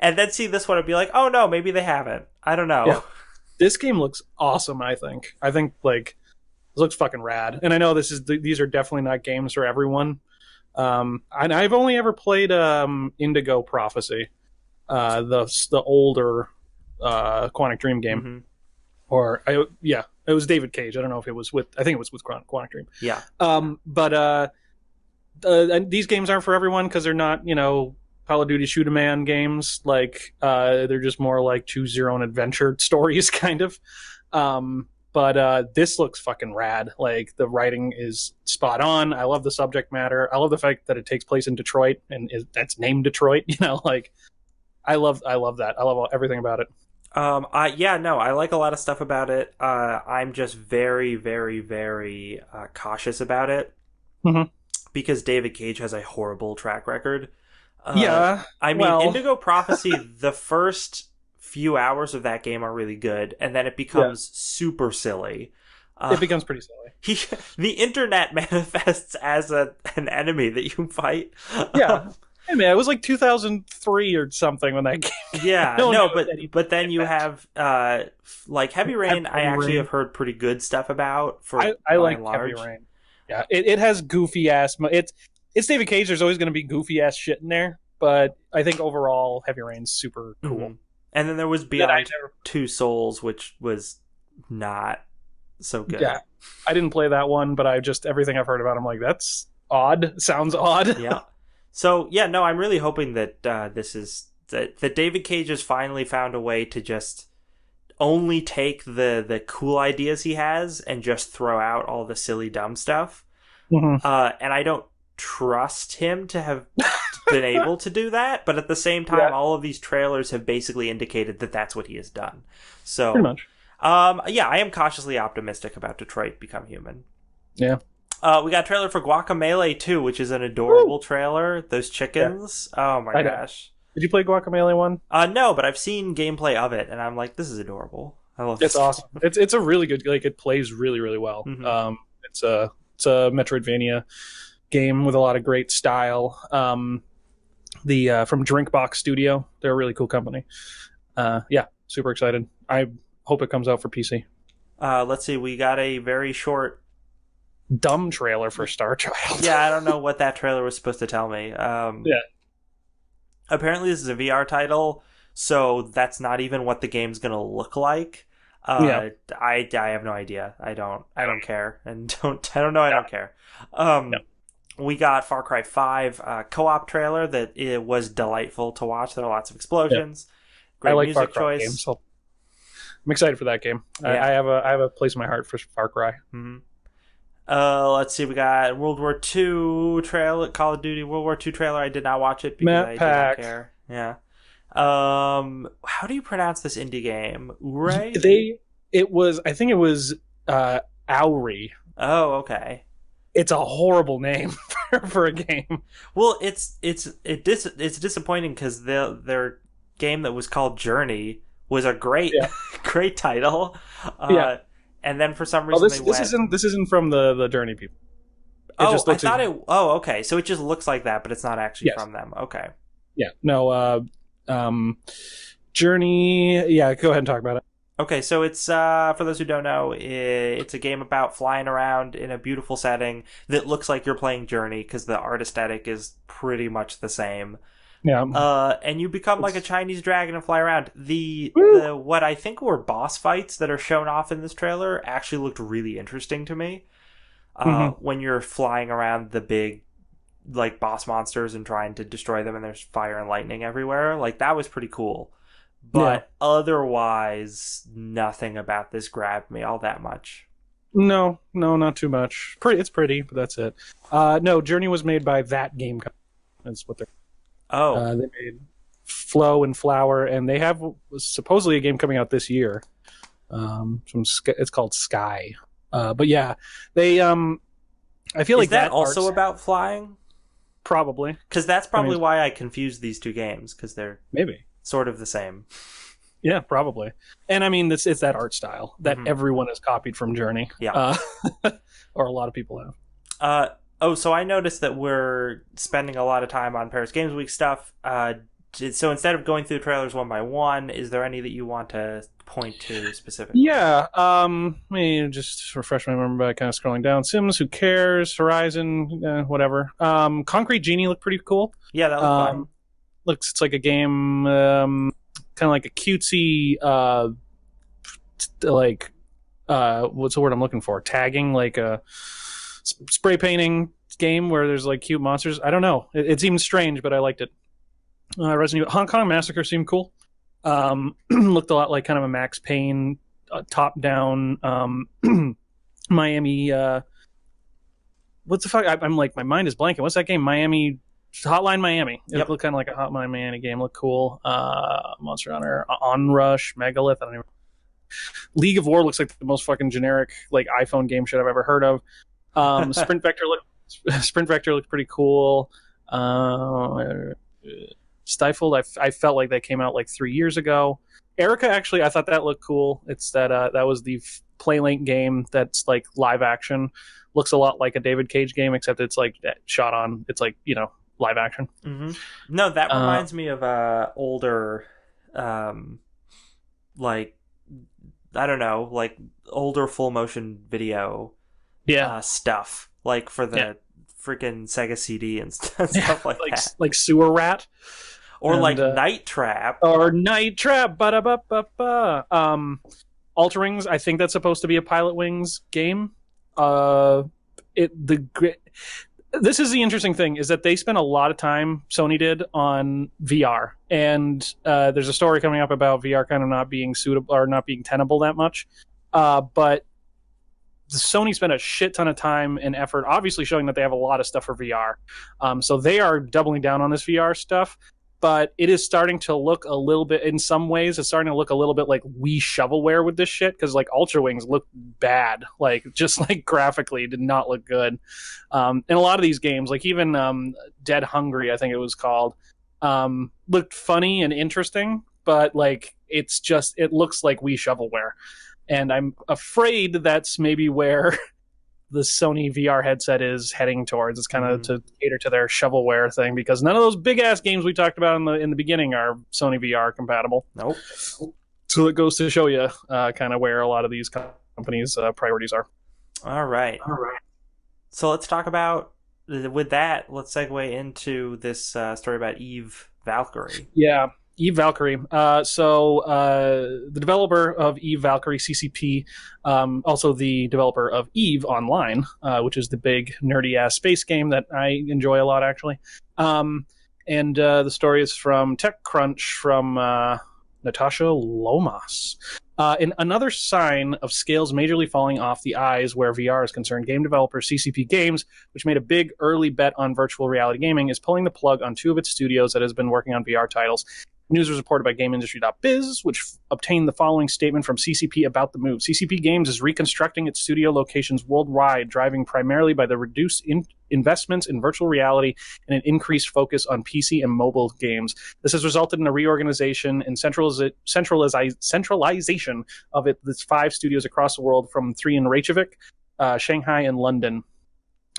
Speaker 1: and then see this one and be like, oh no, maybe they haven't. I don't know. Yeah.
Speaker 2: This game looks awesome. I think like this looks fucking rad. And I know these are definitely not games for everyone. And I've only ever played Indigo Prophecy, the older Quantic Dream game, it was David Cage. I don't know if it was I think it was with Quantic Dream.
Speaker 1: Yeah.
Speaker 2: But these games aren't for everyone because they're not, Call of Duty shoot 'em man games. Like they're just more like choose your own adventure stories, kind of. But this looks fucking rad. Like the writing is spot on. I love the subject matter. I love the fact that it takes place in Detroit and that's named Detroit. Like I love that. I love everything about it.
Speaker 1: I like a lot of stuff about it. I'm just very, very, very cautious about it
Speaker 2: Mhm.
Speaker 1: because David Cage has a horrible track record.
Speaker 2: Yeah.
Speaker 1: I mean,
Speaker 2: well,
Speaker 1: Indigo Prophecy, the first few hours of that game are really good, and then it becomes super silly.
Speaker 2: It becomes pretty silly.
Speaker 1: The internet manifests as an enemy that you fight.
Speaker 2: Yeah. Hey man, it was like 2003 or something when that game.
Speaker 1: Yeah, no, but then you have like Heavy Rain. I actually have heard pretty good stuff about.
Speaker 2: I like Heavy Rain. Yeah, it has goofy ass. It's David Cage. There's always going to be goofy ass shit in there, but I think overall Heavy Rain's super cool.
Speaker 1: Mm-hmm. And then there was Beyond Two Souls, which was not so good.
Speaker 2: Yeah, I didn't play that one, but everything I've heard about, I'm like, that's odd. Sounds odd.
Speaker 1: Yeah. So yeah, no, I'm really hoping that that David Cage has finally found a way to just only take the cool ideas he has and just throw out all the silly dumb stuff.
Speaker 2: Mm-hmm.
Speaker 1: And I don't trust him to have been able to do that, but at the same time, all of these trailers have basically indicated that that's what he has done. So
Speaker 2: pretty much.
Speaker 1: Yeah, I am cautiously optimistic about Detroit Become Human.
Speaker 2: Yeah.
Speaker 1: We got a trailer for Guacamelee II, which is an adorable trailer. Those chickens. Yeah. Oh my gosh.
Speaker 2: Did you play Guacamelee 1?
Speaker 1: No, but I've seen gameplay of it, and I'm like, this is adorable. I love this.
Speaker 2: It's awesome. It's a really good, like, it plays really, really well.
Speaker 1: Mm-hmm.
Speaker 2: It's a Metroidvania game with a lot of great style. From Drinkbox Studio, they're a really cool company. Yeah, super excited. I hope it comes out for PC.
Speaker 1: Let's see, we got a very short
Speaker 2: dumb trailer for Star Child.
Speaker 1: Yeah, I don't know what that trailer was supposed to tell me.
Speaker 2: Yeah.
Speaker 1: Apparently this is a VR title, so that's not even what the game's going to look like. I have no idea. I don't care. And I don't care. We got Far Cry 5 co-op trailer that it was delightful to watch. There are lots of explosions. Great
Speaker 2: I like
Speaker 1: music
Speaker 2: Far Cry
Speaker 1: choice.
Speaker 2: Games, so I'm excited for that game.
Speaker 1: Yeah.
Speaker 2: I have a place in my heart for Far Cry.
Speaker 1: Mm-hmm. Let's see. We got World War II trailer, Call of Duty World War II trailer. I did not watch it because I did not care. Yeah. How do you pronounce this indie game? Ure?
Speaker 2: I think it was Auri.
Speaker 1: Oh, okay.
Speaker 2: It's a horrible name for a game.
Speaker 1: Well, it's disappointing because their game that was called Journey was a great title. And then for some reason
Speaker 2: this isn't from the Journey people.
Speaker 1: Okay. So it just looks like that, but it's not actually from them. Okay.
Speaker 2: Yeah. No. Journey. Yeah. Go ahead and talk about it.
Speaker 1: Okay, so it's for those who don't know, it's a game about flying around in a beautiful setting that looks like you're playing Journey because the art aesthetic is pretty much the same.
Speaker 2: Yeah.
Speaker 1: And you become like a Chinese dragon and fly around. The what I think were boss fights that are shown off in this trailer actually looked really interesting to me. When you're flying around the big like boss monsters and trying to destroy them, and there's fire and lightning everywhere, like that was pretty cool. But otherwise, nothing about this grabbed me all that much.
Speaker 2: No, not too much. It's pretty, but that's it. No, Journey was made by that game company. That's what they're.
Speaker 1: Oh.
Speaker 2: They made Flow and Flower, and they have supposedly a game coming out this year. It's called Sky. But yeah, they. I feel like
Speaker 1: that also about flying.
Speaker 2: Probably,
Speaker 1: because that's probably why I confused these two games because they're
Speaker 2: maybe
Speaker 1: sort of the same.
Speaker 2: Yeah, probably. And I mean, it's that art style that everyone has copied from Journey.
Speaker 1: Yeah,
Speaker 2: or a lot of people have.
Speaker 1: So I noticed that we're spending a lot of time on Paris Games Week stuff. So instead of going through the trailers one by one, is there any that you want to point to specifically?
Speaker 2: Yeah. Let me just refresh my memory by kind of scrolling down. Sims, who cares? Horizon, whatever. Concrete Genie looked pretty cool.
Speaker 1: Yeah, that looked fun.
Speaker 2: It's like a game, kind of like a cutesy, what's the word I'm looking for? Tagging, like a spray painting game where there's like cute monsters. I don't know. It seemed strange, but I liked it. Resident Evil Hong Kong Massacre seemed cool. Looked a lot like kind of a Max Payne top-down Miami. What's the fuck? I'm like, my mind is blanking. What's that game? Hotline Miami. It looked kind of like a Hotline Miami game. Looked cool. Monster Hunter, Onrush, Megalith. I don't even. League of War looks like the most fucking generic like iPhone game shit I've ever heard of. Sprint Vector Sprint Vector looked pretty cool. Stifled, I felt like that came out like 3 years ago. Erica, actually, I thought that looked cool. It's that was the Playlink game that's like live action. Looks a lot like a David Cage game, except it's like shot on. It's like, live action.
Speaker 1: Mm-hmm. No, that reminds me of older, like, I don't know, like older full motion video stuff, like for the freaking Sega CD and stuff like that.
Speaker 2: Like Sewer Rat.
Speaker 1: Or like Night Trap.
Speaker 2: Or Night Trap. Ba-da-ba-ba-ba. Alterings, I think that's supposed to be a Pilot Wings game. This is the interesting thing, is that they spent a lot of time, Sony did, on VR. And there's a story coming up about VR kind of not being suitable or not being tenable that much. But Sony spent a shit ton of time and effort, obviously showing that they have a lot of stuff for VR. So they are doubling down on this VR stuff. But it is starting to look a little bit, in some ways, it's starting to look a little bit like Wii shovelware with this shit, because like Ultra Wings look bad, like just like graphically did not look good. And a lot of these games, like even Dead Hungry, I think it was called, looked funny and interesting, but like it looks like Wii shovelware. And I'm afraid that's maybe where the Sony VR headset is heading towards. It's kind of to cater to their shovelware thing, because none of those big ass games we talked about in the beginning are Sony VR compatible.
Speaker 1: Nope.
Speaker 2: So it goes to show you kind of where a lot of these companies' priorities are.
Speaker 1: All right. So let's talk about, with that, let's segue into this story about Eve Valkyrie.
Speaker 2: Yeah. Eve Valkyrie. The developer of Eve Valkyrie, CCP, also the developer of Eve Online, which is the big nerdy-ass space game that I enjoy a lot, actually. And the story is from TechCrunch, from Natasha Lomas. In another sign of scales majorly falling off the eyes where VR is concerned, game developer CCP Games, which made a big early bet on virtual reality gaming, is pulling the plug on two of its studios that has been working on VR titles. News was reported by GameIndustry.biz, which obtained the following statement from CCP about the move. CCP Games is reconstructing its studio locations worldwide, driving primarily by the reduced investments in virtual reality and an increased focus on PC and mobile games. This has resulted in a reorganization and centralization of its 5 studios across the world, from 3 in Reykjavik, Shanghai, and London.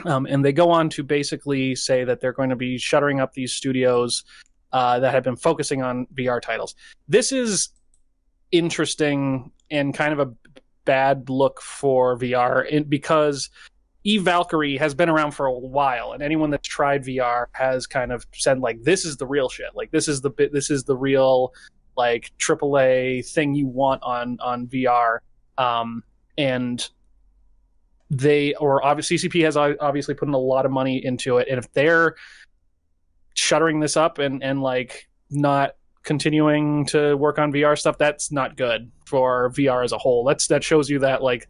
Speaker 2: And they go on to basically say that they're going to be shuttering up these studios that have been focusing on VR titles. This is interesting and kind of a bad look for VR, because Eve Valkyrie has been around for a while, and anyone that's tried VR has kind of said, like, this is the real shit. Like, this is the real, like, AAA thing you want on VR. And CCP has obviously put in a lot of money into it, and if they're shuttering this up and like not continuing to work on VR stuff, that's not good for VR as a whole. That shows you that like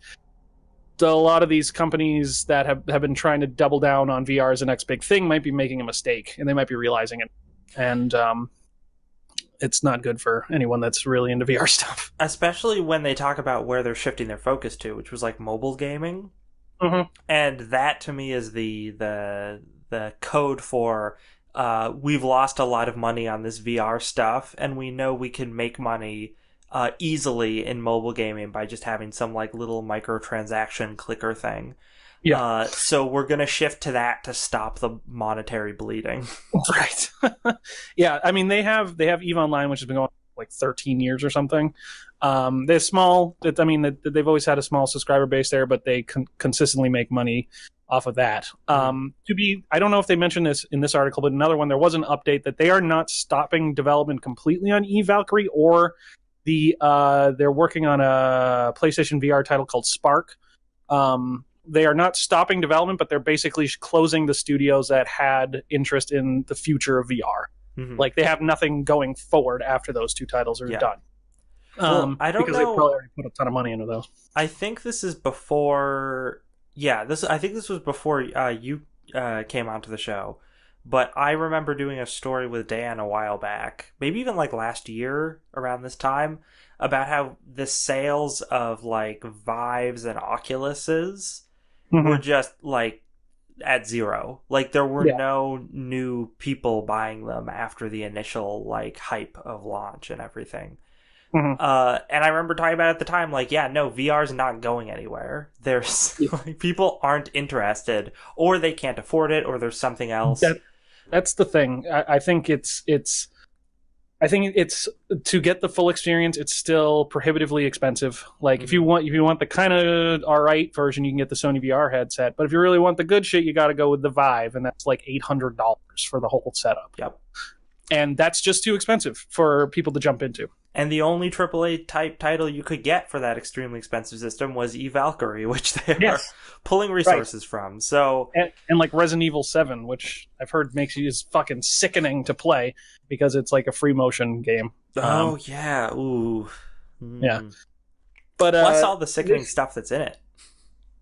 Speaker 2: a lot of these companies that have been trying to double down on VR as the next big thing might be making a mistake, and they might be realizing it. And it's not good for anyone that's really into VR stuff.
Speaker 1: Especially when they talk about where they're shifting their focus to, which was like mobile gaming.
Speaker 2: Mm-hmm.
Speaker 1: And that to me is the code for we've lost a lot of money on this VR stuff, and we know we can make money easily in mobile gaming by just having some like little microtransaction clicker thing. Yeah. So we're going to shift to that to stop the monetary bleeding.
Speaker 2: Right. Yeah. I mean, they have EVE Online, which has been going like 13 years or something. They're small. They've always had a small subscriber base there, but they consistently make money off of that. I don't know if they mentioned this in this article, but another one, there was an update that they are not stopping development completely on Eve Valkyrie, or they're working on a PlayStation VR title called Spark. They are not stopping development, but they're basically closing the studios that had interest in the future of VR. Mm-hmm. Like, they have nothing going forward after those 2 titles are done.
Speaker 1: Well, I don't know.
Speaker 2: Because they probably already put a ton of money into those.
Speaker 1: I think this is before. Yeah, I think this was before you came onto the show. But I remember doing a story with Dan a while back, maybe even like last year around this time, about how the sales of like Vives and Oculuses were just like at zero. Like, there were
Speaker 2: Yeah.
Speaker 1: no new people buying them after the initial, like, hype of launch and everything.
Speaker 2: Mhm.
Speaker 1: And I remember talking about it at the time, like, yeah, no, VR's not going anywhere. There's like, people aren't interested, or they can't afford it, or there's something else.
Speaker 2: That's the thing. I think it's to get the full experience. It's still prohibitively expensive. Like if you want the kind of all right version, you can get the Sony VR headset. But if you really want the good shit, you got to go with the Vive, and that's like $800 for the whole setup.
Speaker 1: Yep.
Speaker 2: And that's just too expensive for people to jump into.
Speaker 1: And the only AAA type title you could get for that extremely expensive system was Valkyrie, which they are pulling resources from. So
Speaker 2: and like Resident Evil 7, which I've heard makes you is fucking sickening to play because it's like a free motion game.
Speaker 1: Oh yeah, ooh,
Speaker 2: yeah. But
Speaker 1: plus all the sickening stuff that's in it.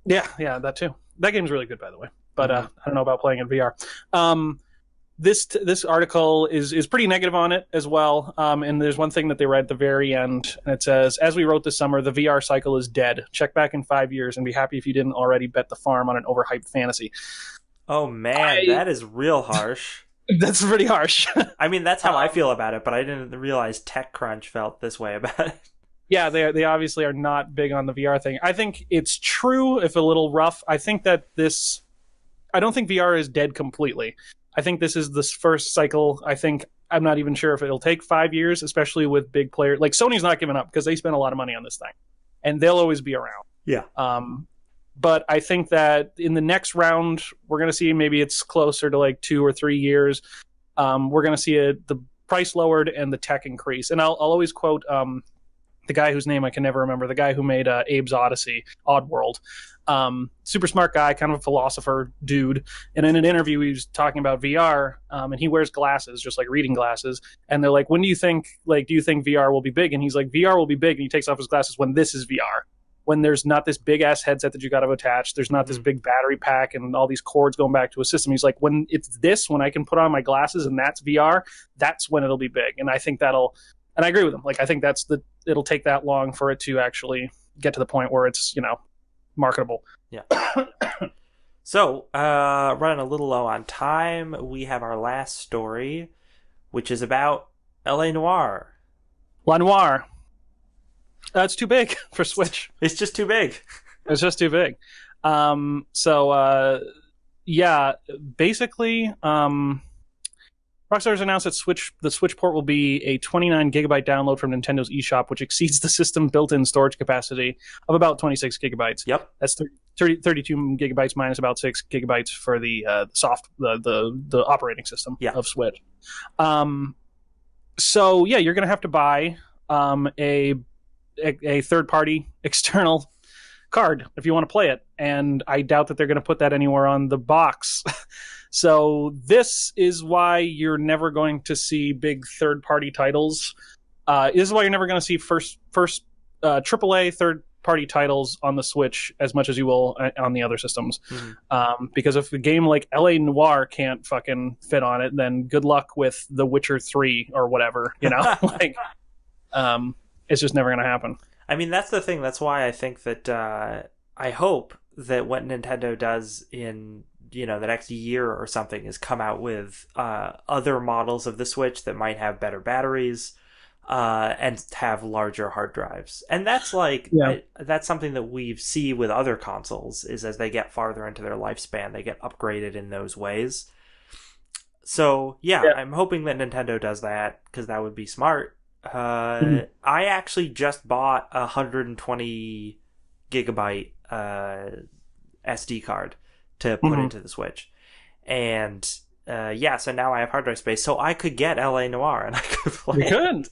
Speaker 2: Yeah, that too. That game's really good, by the way. But I don't know about playing in VR. This article is pretty negative on it as well. And there's one thing that they read at the very end, and it says, "As we wrote this summer, the VR cycle is dead. Check back in 5 years and be happy if you didn't already bet the farm on an overhyped fantasy."
Speaker 1: Oh man, that is real harsh.
Speaker 2: That's pretty harsh.
Speaker 1: I mean, that's how I feel about it, but I didn't realize TechCrunch felt this way about it.
Speaker 2: Yeah, they obviously are not big on the VR thing. I think it's true, if a little rough. I think that I don't think VR is dead completely. I think this is the first cycle. I'm not even sure if it'll take 5 years, especially with big players. Like Sony's not giving up because they spend a lot of money on this thing, and they'll always be around.
Speaker 1: Yeah.
Speaker 2: But I think that in the next round, we're going to see maybe it's closer to like 2 or 3 years. We're going to see the price lowered and the tech increase. And I'll always quote the guy whose name I can never remember, the guy who made Abe's Odyssey, Oddworld. Super smart guy, kind of a philosopher dude. And in an interview, he was talking about VR, and he wears glasses, just like reading glasses. And they're like, "When do you think VR will be big?" And he's like, "VR will be big." And he takes off his glasses when this is VR. When there's not this big ass headset that you got to attach, there's not this big battery pack and all these cords going back to a system. He's like, when it's this, when I can put on my glasses and that's VR, that's when it'll be big. And I think and I agree with him. Like, I think it'll take that long for it to actually get to the point where it's, marketable.
Speaker 1: Yeah. So, running a little low on time, we have our last story, which is about LA Noire.
Speaker 2: La Noire. It's too big for Switch.
Speaker 1: It's just too big.
Speaker 2: It's just too big. Basically, Rockstar's announced that the Switch port will be a 29 gigabyte download from Nintendo's eShop, which exceeds the system built-in storage capacity of about 26 gigabytes.
Speaker 1: Yep.
Speaker 2: That's 32 gigabytes minus about 6 gigabytes for the the operating system of Switch. So you're going to have to buy a third-party external card if you want to play it, and I doubt that they're going to put that anywhere on the box. So this is why you're never going to see big third-party titles. This is why you're never going to see first AAA third-party titles on the Switch as much as you will on the other systems. Mm-hmm. Because if a game like LA Noire can't fucking fit on it, then good luck with The Witcher 3 or whatever, it's just never going to happen.
Speaker 1: I mean, that's the thing. That's why I think that I hope that what Nintendo does in the next year or something is come out with other models of the Switch that might have better batteries and have larger hard drives. And that's that's something that we see with other consoles, is as they get farther into their lifespan, they get upgraded in those ways. So I'm hoping that Nintendo does that, because that would be smart. I actually just bought a 120 gigabyte SD card to put into the Switch, and so now I have hard drive space, so I could get LA Noire and I could play. You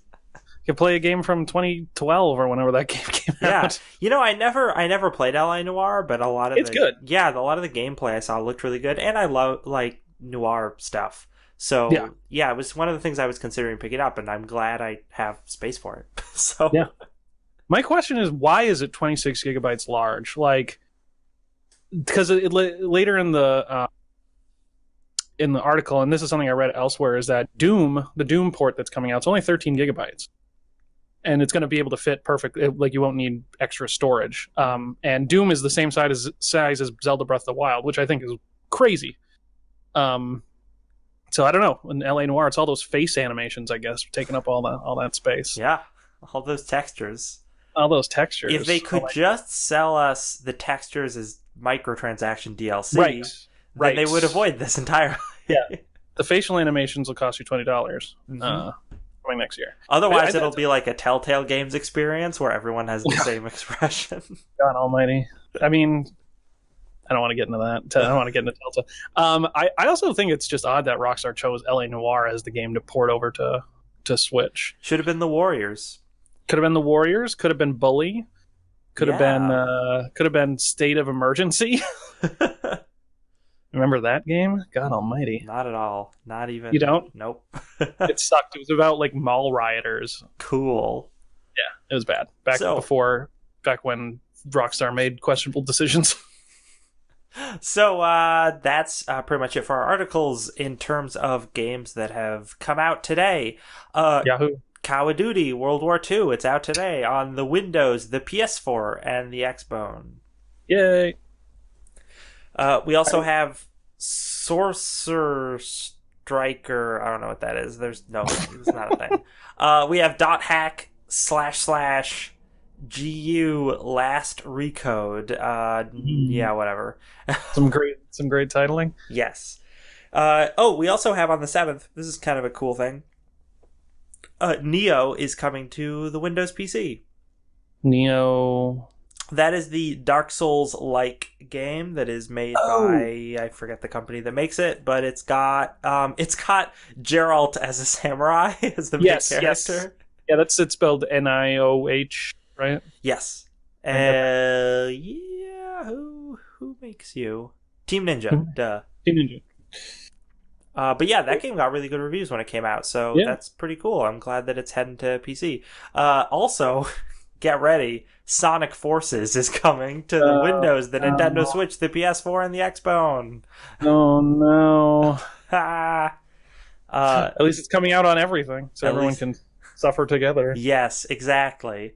Speaker 2: could play a game from 2012 or whenever that game came out.
Speaker 1: I never played LA Noire, but a lot of
Speaker 2: good.
Speaker 1: Yeah, a lot of the gameplay I saw looked really good, and I love noir stuff. So it was one of the things I was considering picking up, and I'm glad I have space for it. So
Speaker 2: my question is, why is it 26 gigabytes large? Like, because later in the article, and this is something I read elsewhere, is that the Doom port that's coming out, it's only 13 gigabytes, and it's going to be able to fit perfectly. Like, you won't need extra storage. And Doom is the same size as Zelda Breath of the Wild, which I think is crazy. So I don't know. In LA Noire, it's all those face animations, I guess, taking up all that space.
Speaker 1: Yeah, all those textures.
Speaker 2: All those textures.
Speaker 1: If they could just sell us the textures as microtransaction DLC, then they would avoid this entirely.
Speaker 2: Yeah, the facial animations will cost you $20 coming next year.
Speaker 1: Otherwise, it'll be like a Telltale Games experience where everyone has the same expression.
Speaker 2: God Almighty! I mean, I don't want to get into that. I don't want to get into Telltale. I also think it's just odd that Rockstar chose LA Noire as the game to port over to Switch.
Speaker 1: Should have been the Warriors.
Speaker 2: Could have been the Warriors. Could have been Bully. Could have been State of Emergency. Remember that game? God Almighty!
Speaker 1: Not at all. Not even.
Speaker 2: You don't?
Speaker 1: Nope.
Speaker 2: It sucked. It was about like mall rioters.
Speaker 1: Cool.
Speaker 2: Yeah, it was bad. Back when Rockstar made questionable decisions.
Speaker 1: So that's pretty much it for our articles in terms of games that have come out today.
Speaker 2: Yahoo!
Speaker 1: Call of Duty World War II. It's out today on the Windows, the PS4, and the Xbone.
Speaker 2: Yay!
Speaker 1: We also have Sorcerer Striker. I don't know what that is. It's not a thing. We have .hack / GU last recode. Yeah, whatever.
Speaker 2: Some great titling.
Speaker 1: Yes. We also have on the 7th, this is kind of a cool thing. Neo is coming to the Windows PC.
Speaker 2: Neo.
Speaker 1: That is the Dark Souls-like game that is made by, I forget the company that makes it, but it's got Geralt as a samurai as the main character. Yes.
Speaker 2: Yeah, it's spelled NIOH, right?
Speaker 1: Yes. Yeah, who makes you? Team Ninja. Duh.
Speaker 2: Team Ninja.
Speaker 1: But yeah, that game got really good reviews when it came out, so that's pretty cool. I'm glad that it's heading to PC. Also, get ready, Sonic Forces is coming to the Windows, the Nintendo Switch, the PS4, and the Xbone.
Speaker 2: Oh no. At least it's coming out on everything, so everyone can suffer together.
Speaker 1: Yes, exactly.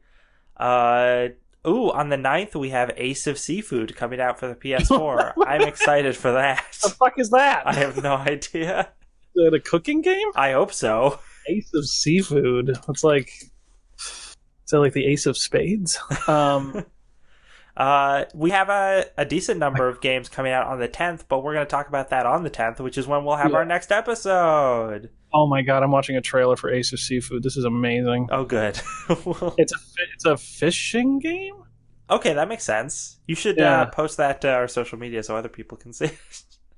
Speaker 1: On the 9th, we have Ace of Seafood coming out for the PS4. I'm excited for that.
Speaker 2: What the fuck is that?
Speaker 1: I have no idea.
Speaker 2: Is it a cooking game?
Speaker 1: I hope so.
Speaker 2: Ace of Seafood. It's like... Is that like the Ace of Spades?
Speaker 1: We have a decent number of games coming out on the 10th, but we're going to talk about that on the 10th, which is when we'll have our next episode.
Speaker 2: Oh my god, I'm watching a trailer for Ace of Seafood. This is amazing.
Speaker 1: Oh, good.
Speaker 2: It's a fishing game?
Speaker 1: Okay, that makes sense. You should post that to our social media so other people can see.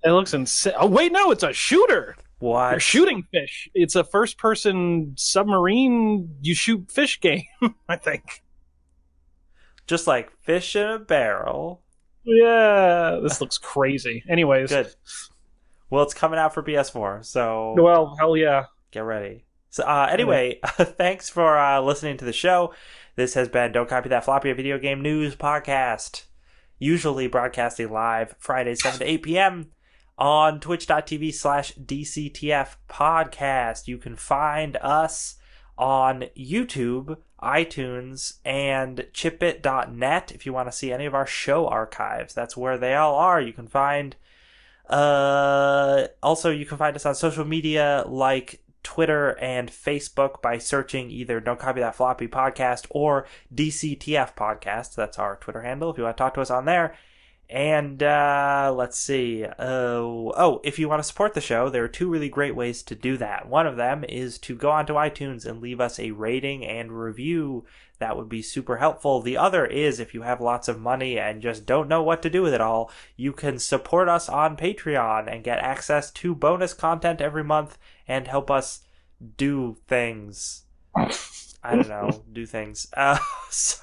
Speaker 2: It looks insane. Oh, wait, no, it's a shooter.
Speaker 1: What?
Speaker 2: You're shooting fish. It's a first-person submarine you shoot fish game, I think.
Speaker 1: Just like fish in a barrel.
Speaker 2: Yeah, this looks crazy. Anyways.
Speaker 1: Good. Well, it's coming out for PS4, so...
Speaker 2: Well, hell yeah.
Speaker 1: Get ready. So, anyway, thanks for listening to the show. This has been Don't Copy That Floppy, a video game news podcast. Usually broadcasting live Fridays 7 to 8 p.m. on twitch.tv/DCTF podcast. You can find us on YouTube, iTunes, and chipbit.net if you want to see any of our show archives. That's where they all are. You can find... also, you can find us on social media like Twitter and Facebook by searching either Don't Copy That Floppy podcast or DCTF podcast. That's our Twitter handle if you want to talk to us on there. And let's see. If you want to support the show, there are two really great ways to do that. One of them is to go onto iTunes and leave us a rating and review. That would be super helpful. The other is, if you have lots of money and just don't know what to do with it all, you can support us on Patreon and get access to bonus content every month and help us do things. I don't know, do things.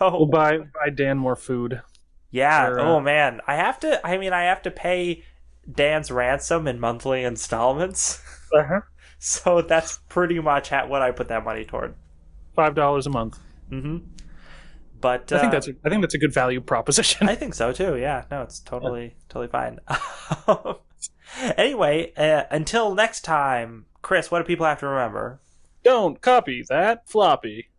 Speaker 2: We'll buy Dan more food.
Speaker 1: Yeah. Oh man, I have to pay Dan's ransom in monthly installments.
Speaker 2: Uh-huh.
Speaker 1: So that's pretty much what I put that money toward.
Speaker 2: $5 a month.
Speaker 1: Mm-hmm. But
Speaker 2: I think that's a good value proposition.
Speaker 1: I think so too. Yeah. No, it's totally fine. Anyway, until next time, Chris, what do people have to remember?
Speaker 2: Don't copy that floppy.